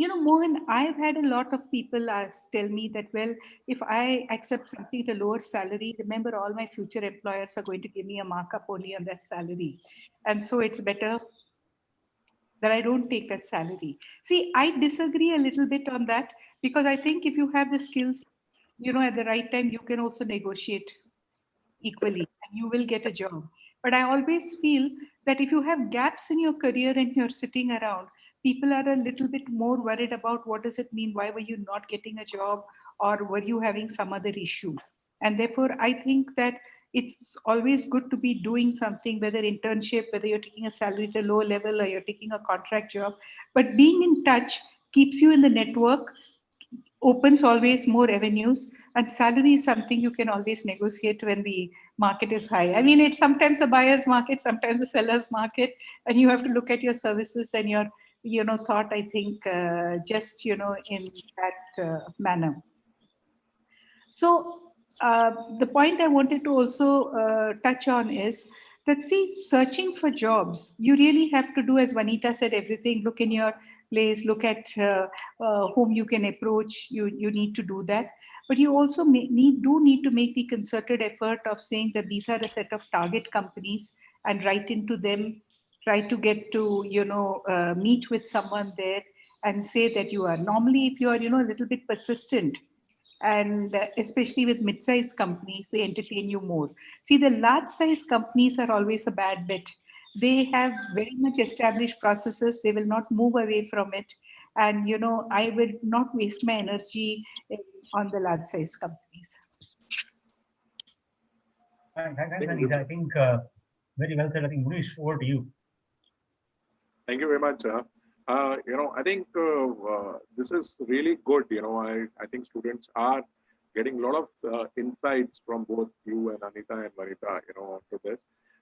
Mohan, I've had a lot of people tell me that, well, if I accept something at a lower salary, remember all my future employers are going to give me a markup only on that salary. And so it's better that I don't take that salary. See, I disagree a little bit on that, because I think if you have the skills, at the right time, you can also negotiate equally and you will get a job. But I always feel that if you have gaps in your career and you're sitting around, people are a little bit more worried about what does it mean? Why were you not getting a job, or were you having some other issue? And therefore, I think that it's always good to be doing something, whether internship, whether you're taking a salary at a low level or you're taking a contract job. But being in touch keeps you in the network, opens always more avenues, and salary is something you can always negotiate when the market is high. I mean, it's sometimes a buyer's market, sometimes a seller's market, and you have to look at your services and your, thought, I think, just, in that manner. So the point I wanted to also touch on is that, see, searching for jobs, you really have to do, as Vanita said, everything. Look in your place, look at whom you can approach. You need to do that. But you also need to make the concerted effort of saying that these are a set of target companies, and write into them, try to get to, meet with someone there and say that you are. Normally, if you are, a little bit persistent, and especially with mid-sized companies, they entertain you more. See, the large-sized companies are always a bad bet. They have very much established processes. They will not move away from it. And, I will not waste my energy on the large-sized companies. Thanks, Anita. I think very well said. I think, Munish, over to you. Thank you very much. I think this is really good. I think students are getting a lot of insights from both you and Anita and Vanita, to this.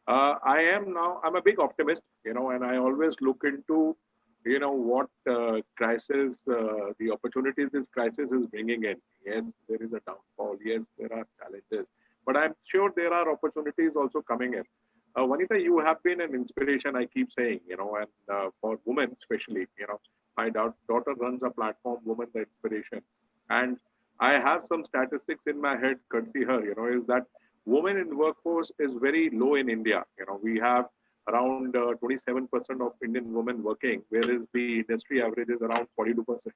I'm a big optimist, and I always look into, what crisis, the opportunities this crisis is bringing in. Yes, there is a downfall. Yes, there are challenges, but I'm sure there are opportunities also coming in. Vanita, you have been an inspiration, I keep saying, and for women especially, my daughter runs a platform, Women the Inspiration. And I have some statistics in my head, courtesy her, is that women in workforce is very low in India. We have around 27% of Indian women working, whereas the industry average is around 42%. So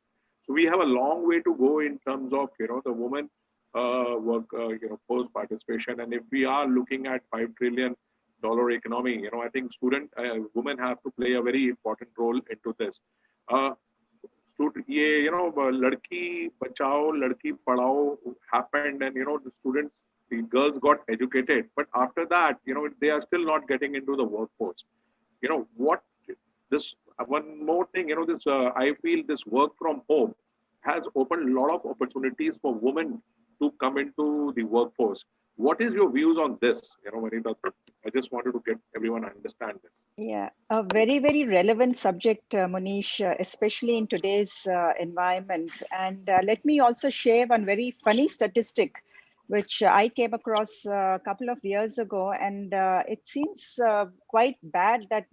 we have a long way to go in terms of, the women force participation. And if we are looking at $5 trillion economy, I think women have to play a very important role into this. Ladki bachao, ladki padhao happened, and the girls got educated, but after that, they are still not getting into the workforce. One more thing, I feel this work from home has opened a lot of opportunities for women to come into the workforce. What is your views on this? Vanita, I just wanted to get everyone to understand this. Yeah, a very, very relevant subject, Monish, especially in today's environment. And let me also share one very funny statistic, which I came across a couple of years ago. And it seems quite bad that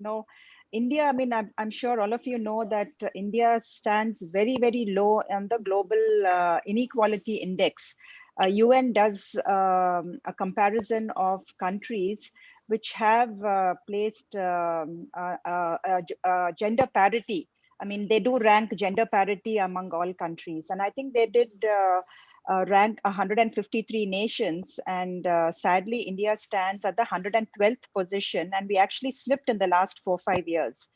India, I mean, I'm sure all of you know that India stands very, very low on the global inequality index. UN does a comparison of countries which have placed gender parity. I mean, they do rank gender parity among all countries. And I think they did rank 153 nations. And sadly, India stands at the 112th position. And we actually slipped in the last 4 or 5 years.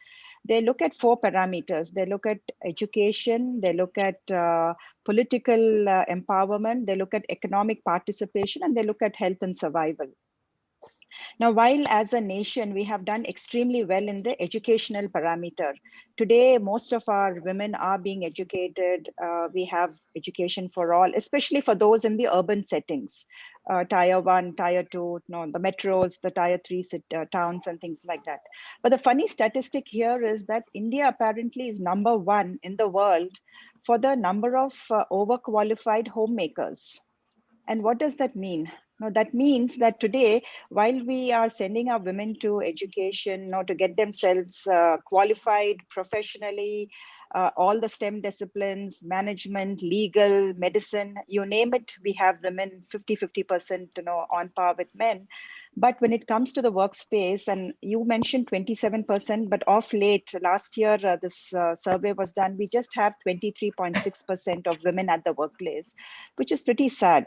They look at 4 parameters. They look at education, they look at political empowerment, they look at economic participation, and they look at health and survival. Now, while as a nation, we have done extremely well in the educational parameter. Today, most of our women are being educated. We have education for all, especially for those in the urban settings, tier 1, tier 2, the metros, the tier 3 towns and things like that. But the funny statistic here is that India apparently is number 1 in the world for the number of overqualified homemakers. And what does that mean? No, that means that today, while we are sending our women to education, to get themselves qualified professionally, all the STEM disciplines, management, legal, medicine, you name it, we have them in 50% on par with men. But when it comes to the workspace, and you mentioned 27%, but of late, last year, this survey was done, we just have 23.6% of women at the workplace, which is pretty sad.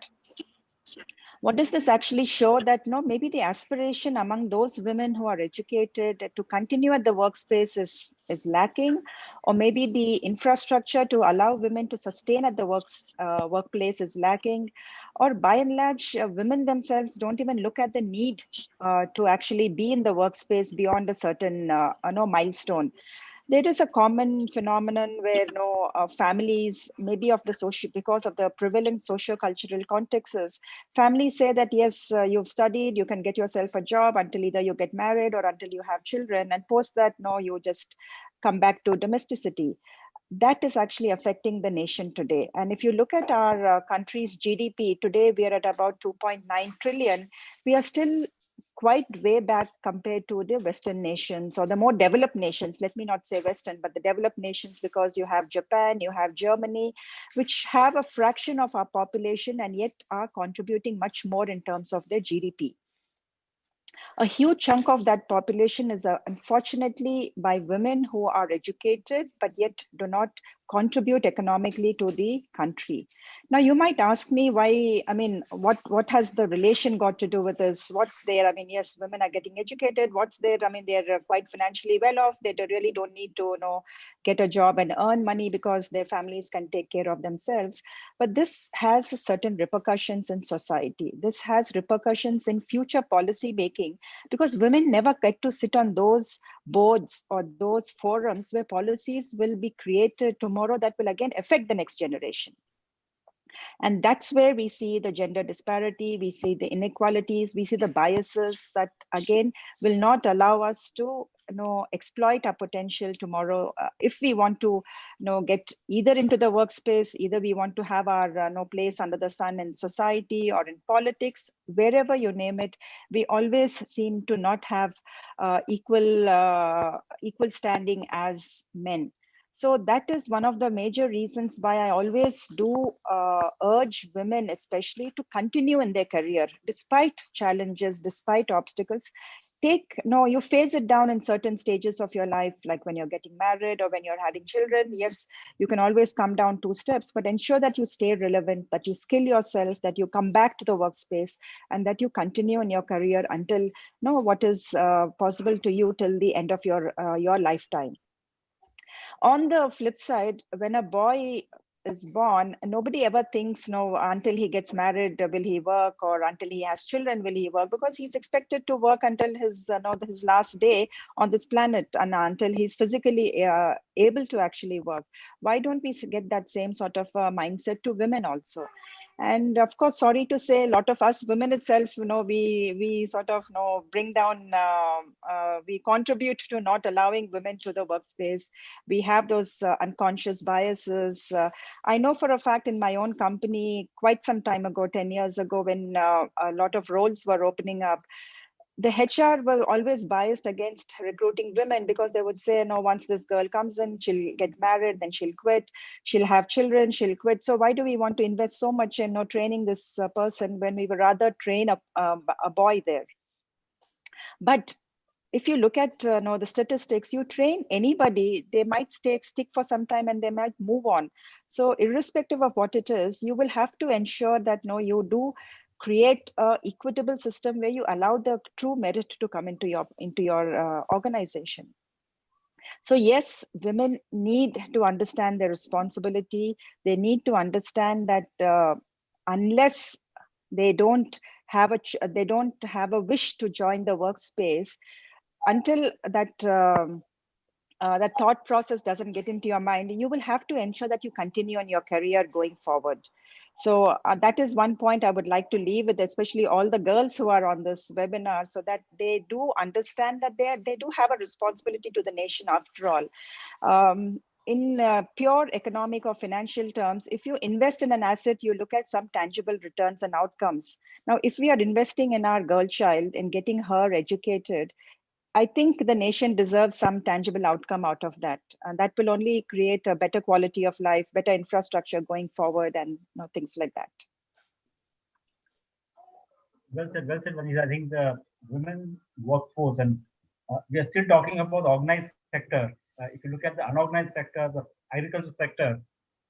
What does this actually show? That maybe the aspiration among those women who are educated to continue at the workspace is lacking, or maybe the infrastructure to allow women to sustain at the workplace is lacking, or by and large, women themselves don't even look at the need to actually be in the workspace beyond a certain milestone. There is a common phenomenon where families, maybe of the social, because of the prevalent socio-cultural contexts, families say that yes, you've studied, you can get yourself a job until either you get married or until you have children, and post that, no, you just come back to domesticity. That is actually affecting the nation today. And if you look at our country's GDP today, we are at about 2.9 trillion. We are still quite way back compared to the Western nations or the more developed nations. Let me not say Western, but the developed nations, because you have Japan, you have Germany, which have a fraction of our population and yet are contributing much more in terms of their GDP. A huge chunk of that population is unfortunately by women who are educated, but yet do not contribute economically to the country. Now, you might ask me why, what has the relation got to do with this? What's there? Yes, women are getting educated. What's there? They're quite financially well off. They really don't need to get a job and earn money because their families can take care of themselves. But this has certain repercussions in society. This has repercussions in future policy making, because women never get to sit on those boards or those forums where policies will be created tomorrow that will again affect the next generation. And that's where we see the gender disparity, we see the inequalities, we see the biases that again will not allow us to exploit our potential tomorrow. If we want to get either into the workspace, either we want to have our place under the sun in society or in politics, wherever you name it, we always seem to not have equal standing as men. So that is one of the major reasons why I always do urge women, especially, to continue in their career, despite challenges, despite obstacles. You phase it down in certain stages of your life, like when you're getting married or when you're having children. Yes, you can always come down 2 steps, but ensure that you stay relevant, that you skill yourself, that you come back to the workspace, and that you continue in your career until what is possible to you till the end of your lifetime. On the flip side, when a boy is born, nobody ever thinks, until he gets married, will he work, or until he has children, will he work? Because he's expected to work until his last day on this planet, and until he's physically able to actually work. Why don't we get that same sort of mindset to women also? And of course, sorry to say, a lot of us women itself, we sort of bring down, we contribute to not allowing women to the workspace. We have those unconscious biases. I know for a fact in my own company, quite some time ago, 10 years ago, when a lot of roles were opening up, the HR were always biased against recruiting women, because they would say, once this girl comes in, she'll get married, then she'll quit, she'll have children, she'll quit. So why do we want to invest so much in training this person when we would rather train a boy there? But if you look at the statistics, you train anybody, they might stick for some time and they might move on. So irrespective of what it is, you will have to ensure that you do create a equitable system where you allow the true merit to come into your organization. So yes, women need to understand their responsibility. They need to understand that unless they don't they don't have a wish to join the workspace until that thought process doesn't get into your mind. You will have to ensure that you continue on your career going forward. So that is one point I would like to leave with, especially all the girls who are on this webinar, so that they do understand that they do have a responsibility to the nation after all. In pure economic or financial terms, if you invest in an asset, you look at some tangible returns and outcomes. Now, if we are investing in our girl child and getting her educated, I think the nation deserves some tangible outcome out of that. And that will only create a better quality of life, better infrastructure going forward, and things like that. Well said, Vanessa. I think the women workforce, and we are still talking about the organized sector. If you look at the unorganized sector, the agriculture sector,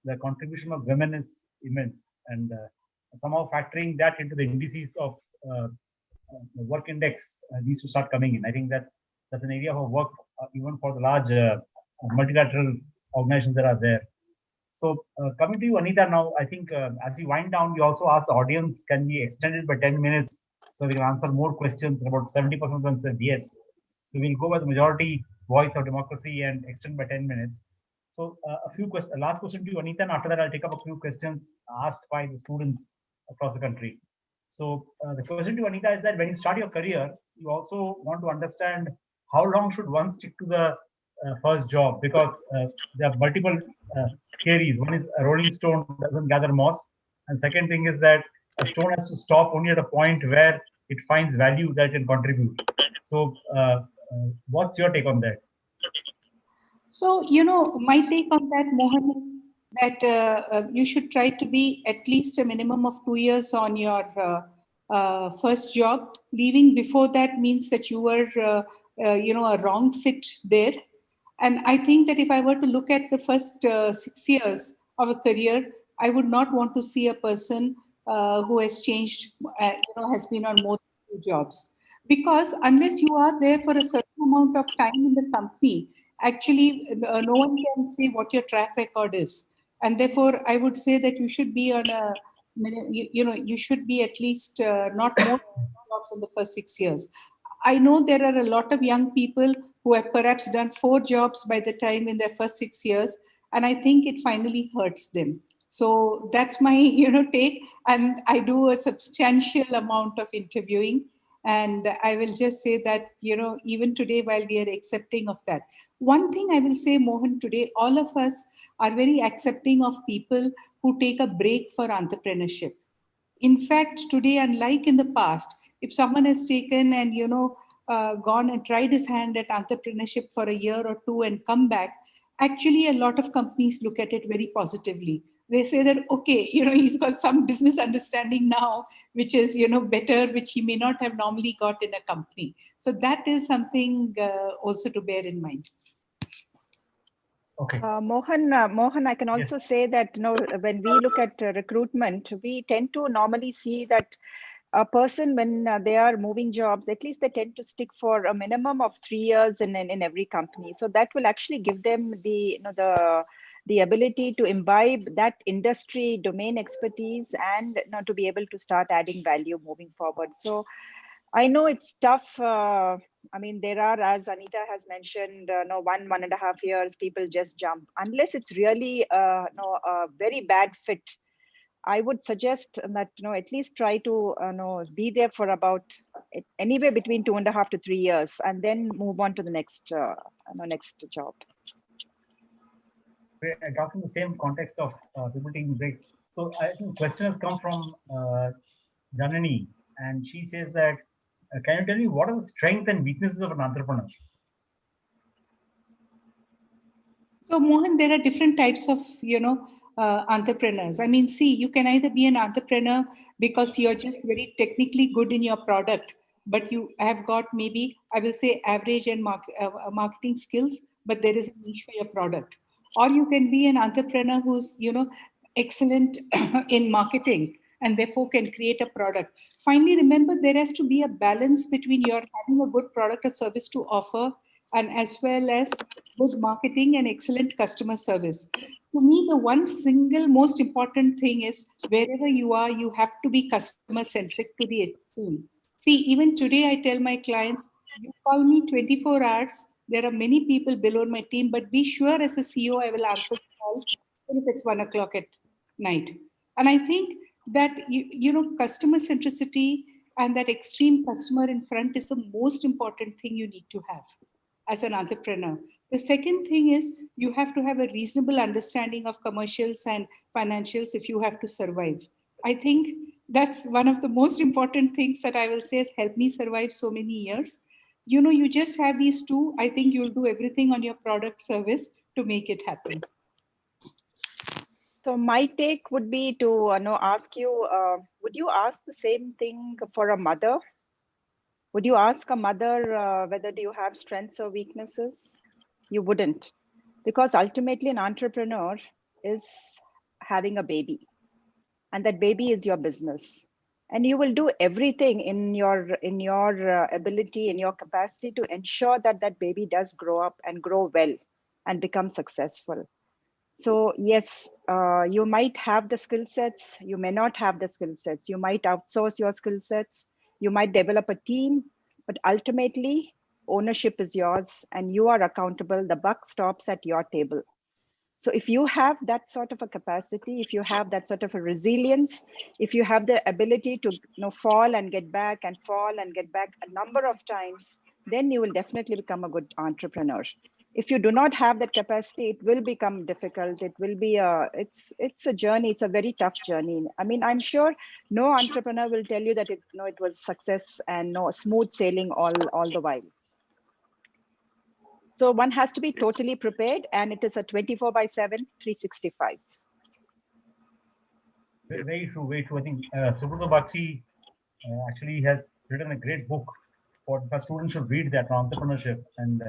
the contribution of women is immense, and somehow factoring that into the indices of the work index needs to start coming in. I think that's an area of work even for the large multilateral organizations that are there. So coming to you, Anita, now I think as we wind down, we also ask the audience, can be extended by 10 minutes so we can answer more questions. About 70% of them said yes. So we'll go by the majority voice of democracy and extend by 10 minutes. So a few questions, last question to you, Anita, and after that I'll take up a few questions asked by the students across the country. So the question to Anita is that when you start your career, you also want to understand how long should one stick to the first job, because there are multiple theories. One is a rolling stone doesn't gather moss, and second thing is that a stone has to stop only at a point where it finds value that it can contribute. So what's your take on that? So, my take on that, Mohan, is that you should try to be at least a minimum of 2 years on your first job. Leaving before that means that you were, a wrong fit there. And I think that if I were to look at the first 6 years of a career, I would not want to see a person who has changed, has been on more than 2 jobs. Because unless you are there for a certain amount of time in the company, actually no one can say what your track record is. And therefore, I would say that you should be on a, you should be at least not more jobs in the first 6 years. I know there are a lot of young people who have perhaps done 4 jobs by the time in their first 6 years, and I think it finally hurts them. So that's my take, and I do a substantial amount of interviewing, and I will just say that even today, while we are accepting of that, one thing I will say, Mohan, today all of us are very accepting of people who take a break for entrepreneurship. In fact, today, unlike in the past, if someone has taken and gone and tried his hand at entrepreneurship for a year or two and come back, actually a lot of companies look at it very positively. They say that, okay, he's got some business understanding now, which is better, which he may not have normally got in a company. So that is something also to bear in mind. Okay. Mohan, I can also say that when we look at recruitment, we tend to normally see that a person, when they are moving jobs, at least they tend to stick for a minimum of 3 years in every company. So that will actually give them the ability to imbibe that industry domain expertise and to be able to start adding value moving forward. So I know it's tough. I mean, there are, as Anita has mentioned, 1.5 years, people just jump. Unless it's really a very bad fit, I would suggest that at least try to be there for about anywhere between 2.5 to 3 years, and then move on to the next next job. We're talking the same context of people taking breaks. So I think the question has come from Janani, and she says that, can you tell me what are the strengths and weaknesses of an entrepreneur? So Mohan, there are different types of, entrepreneurs. I mean, see, you can either be an entrepreneur because you're just very technically good in your product, but you have got maybe, I will say, average and marketing skills, but there is a niche for your product. Or you can be an entrepreneur who's, excellent in marketing and therefore can create a product. Finally, remember, there has to be a balance between your having a good product or service to offer and as well as good marketing and excellent customer service. to me, the one single most important thing is wherever you are, you have to be customer centric to the extreme. See, even today, I tell my clients, you call me 24 hours. There are many people below my team, but be sure as a CEO, I will answer the call even if it's 1 o'clock at night. And I think that, customer centricity and that extreme customer in front is the most important thing you need to have as an entrepreneur. The second thing is you have to have a reasonable understanding of commercials and financials if you have to survive. I think that's one of the most important things that I will say has helped me survive so many years. You just have these two. I think you'll do everything on your product service to make it happen. So my take would be to ask you, would you ask the same thing for a mother? Would you ask a mother whether do you have strengths or weaknesses? You wouldn't, because ultimately an entrepreneur is having a baby, and that baby is your business, and you will do everything in your ability, in your capacity to ensure that that baby does grow up and grow well and become successful. So yes, you might have the skill sets, you may not have the skill sets, you might outsource your skill sets, you might develop a team, but ultimately ownership is yours and you are accountable. The buck stops at your table. So if you have that sort of a capacity, if you have that sort of a resilience, if you have the ability to fall and get back and fall and get back a number of times, then you will definitely become a good entrepreneur. If you do not have that capacity, it will become difficult. It will be it's a journey. It's a very tough journey. I mean, I'm sure no entrepreneur will tell you that it was success and no smooth sailing all the while. So one has to be totally prepared, and it is a 24/7, 365. Very true, very true. I think Subrata Bakshi actually has written a great book for students should read that on entrepreneurship, and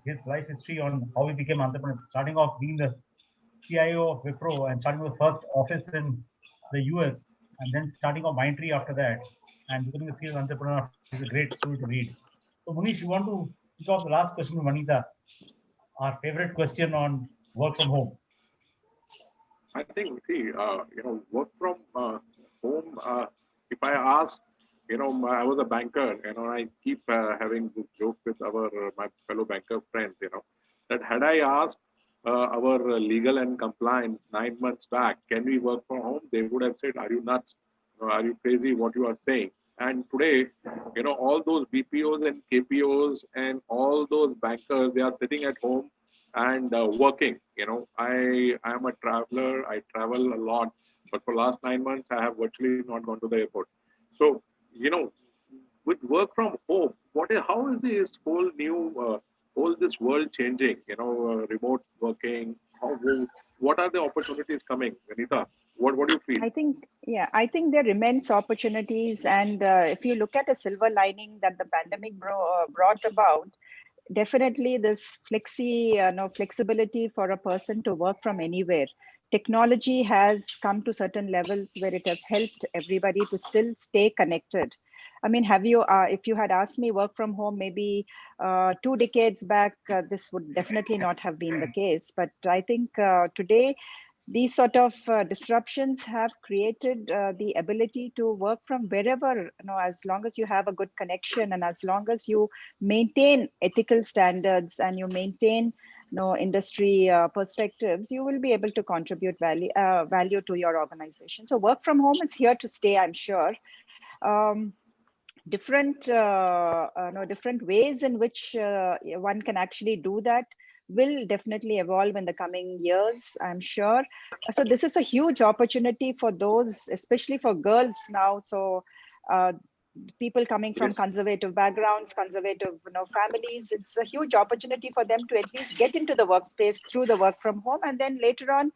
his life history on how he became an entrepreneur, starting off being the CIO of Wipro and starting with the first office in the US, and then starting off Mindtree after that, and becoming a serial entrepreneur is a great story to read. So, Munish, you want to kick off the last question with Vanita, our favorite question on work from home? I think, see, work from home, if I ask, I was a banker, I keep having this joke with my fellow banker friends, that had I asked our legal and compliance 9 months back, can we work from home? They would have said, are you nuts? Are you crazy what you are saying? And today, all those BPOs and KPOs and all those bankers, they are sitting at home and working. I am a traveler. I travel a lot, but for last 9 months, I have virtually not gone to the airport. So, with work from home, how is this whole new whole this world changing? Remote working. What are the opportunities coming, Vanita? What do you feel? I think there remains opportunities, and if you look at a silver lining that the pandemic brought about, definitely this flexibility for a person to work from anywhere. Technology has come to certain levels where it has helped everybody to still stay connected. I mean, if you had asked me work from home maybe 2 decades back, this would definitely not have been the case. But I think today, these sort of disruptions have created the ability to work from wherever, as long as you have a good connection and as long as you maintain ethical standards and you maintain industry perspectives, you will be able to contribute value to your organization. So work from home is here to stay, I'm sure. Different ways in which one can actually do that will definitely evolve in the coming years, I'm sure. So this is a huge opportunity for those, especially for girls now. So people coming from conservative backgrounds, conservative families, it's a huge opportunity for them to at least get into the workspace through the work from home. And then later on,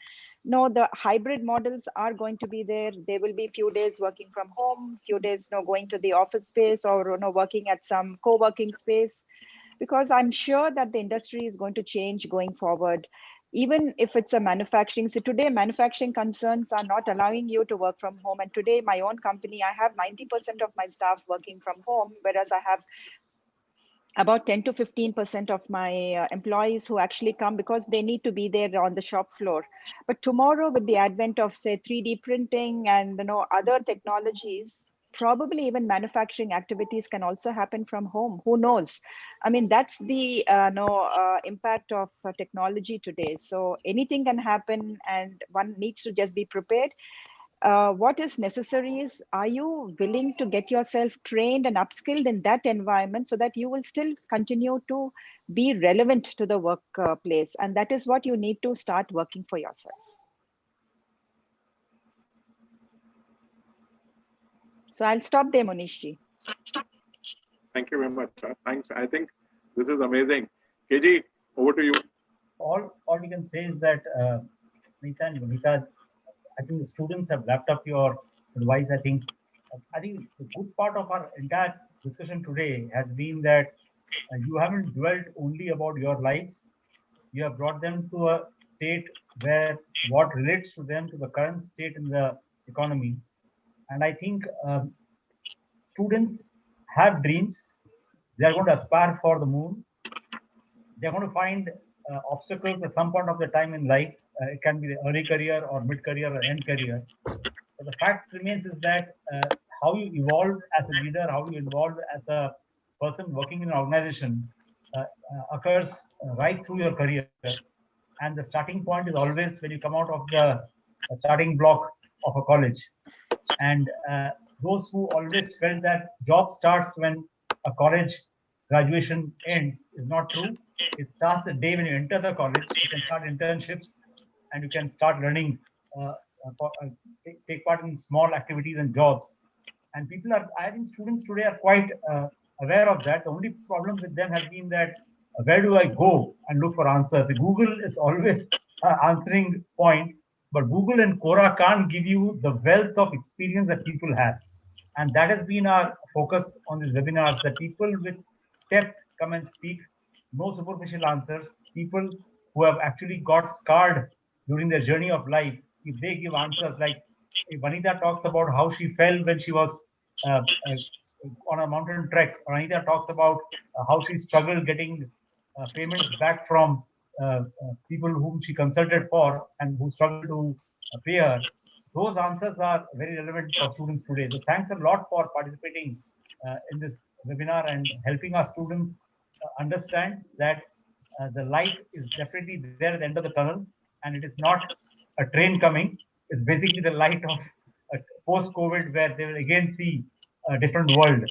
the hybrid models are going to be there. There will be few days working from home, few days going to the office space or working at some co-working space, because I'm sure that the industry is going to change going forward. Even if it's a manufacturing, so today manufacturing concerns are not allowing you to work from home. And today my own company, I have 90% of my staff working from home, whereas I have about 10 to 15% of my employees who actually come because they need to be there on the shop floor. But tomorrow, with the advent of, say, 3D printing and other technologies, probably even manufacturing activities can also happen from home. Who knows? I mean, that's the impact of technology today. So anything can happen, and one needs to just be prepared. What is necessary is, are you willing to get yourself trained and upskilled in that environment so that you will still continue to be relevant to the workplace? And that is what you need to start working for yourself. So I'll stop there, Monishji. Thank you very much. Thanks. I think this is amazing. KG, over to you. All we can say is that, Nita and Vanita, I think the students have lapped up your advice. I think the good part of our entire discussion today has been that you haven't dwelt only about your lives. You have brought them to a state where what relates to them to the current state in the economy. And I think students have dreams. They are going to aspire for the moon. They're going to find obstacles at some point of the time in life. It can be the early career or mid career or end career. But the fact remains is that how you evolve as a leader, how you evolve as a person working in an organization occurs right through your career. And the starting point is always when you come out of the starting block of a college. And those who always felt that job starts when a college graduation ends is not true. It starts the day when you enter the college. You can start internships and you can start learning, take part in small activities and jobs. And I think students today are quite aware of that. The only problem with them has been that where do I go and look for answers? Google is always an answering point, but Google and Quora can't give you the wealth of experience that people have. And that has been our focus on these webinars, that people with depth come and speak, no superficial answers. People who have actually got scarred during their journey of life, if they give answers, like if Vanita talks about how she fell when she was on a mountain trek, or Anita talks about how she struggled getting payments back from people whom she consulted for and who struggled to pay her. Those answers are very relevant for students today. So thanks a lot for participating in this webinar and helping our students understand that the light is definitely there at the end of the tunnel, and it is not a train coming. It's basically the light of post-COVID, where they will again see a different world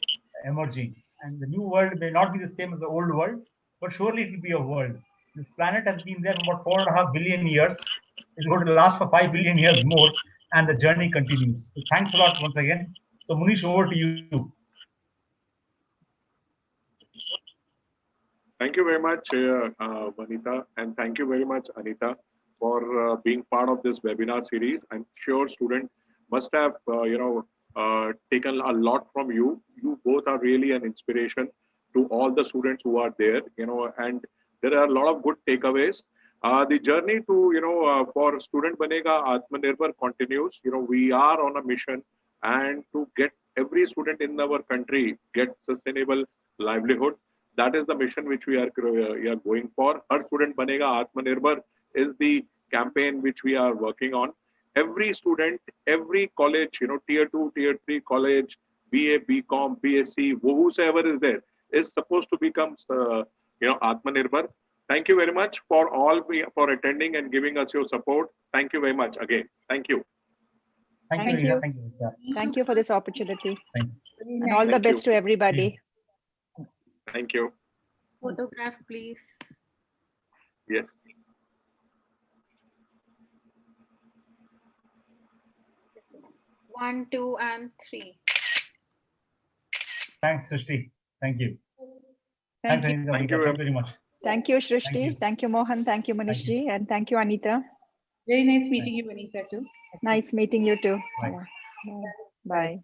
emerging. And the new world may not be the same as the old world, but surely it will be a world. This planet has been there for about 4.5 billion years. It's going to last for 5 billion years more, and the journey continues. So thanks a lot once again. So Munish, over to you. Thank you very much, Vanita, and thank you very much, Anita, for being part of this webinar series. I'm sure students must have, taken a lot from you. You both are really an inspiration to all the students who are there, and there are a lot of good takeaways. The journey to, for Student Banega Atmanirbhar continues. We are on a mission, and to get every student in our country get sustainable livelihood. That is the mission which we are going for. Har Student Banega Atmanirbhar is the campaign which we are working on. Every student, every college, tier 2, tier 3 college, BA, BCom, BSc, whosoever is there, is supposed to become, Atmanirbhar. Thank you very much for attending and giving us your support. Thank you very much again. Thank you. Thank you. Thank you for this opportunity. And all the best to everybody. Thank you. Photograph, please. Yes. 1, 2, and 3. Thanks, Srishti. Thank you. Thank Thank you very much. Thank you, Srishti. Thank you, Mohan. Thank you, Manishji. And thank you, Anita. Very nice meeting you, Anita, too. Nice meeting you too. Bye. Bye.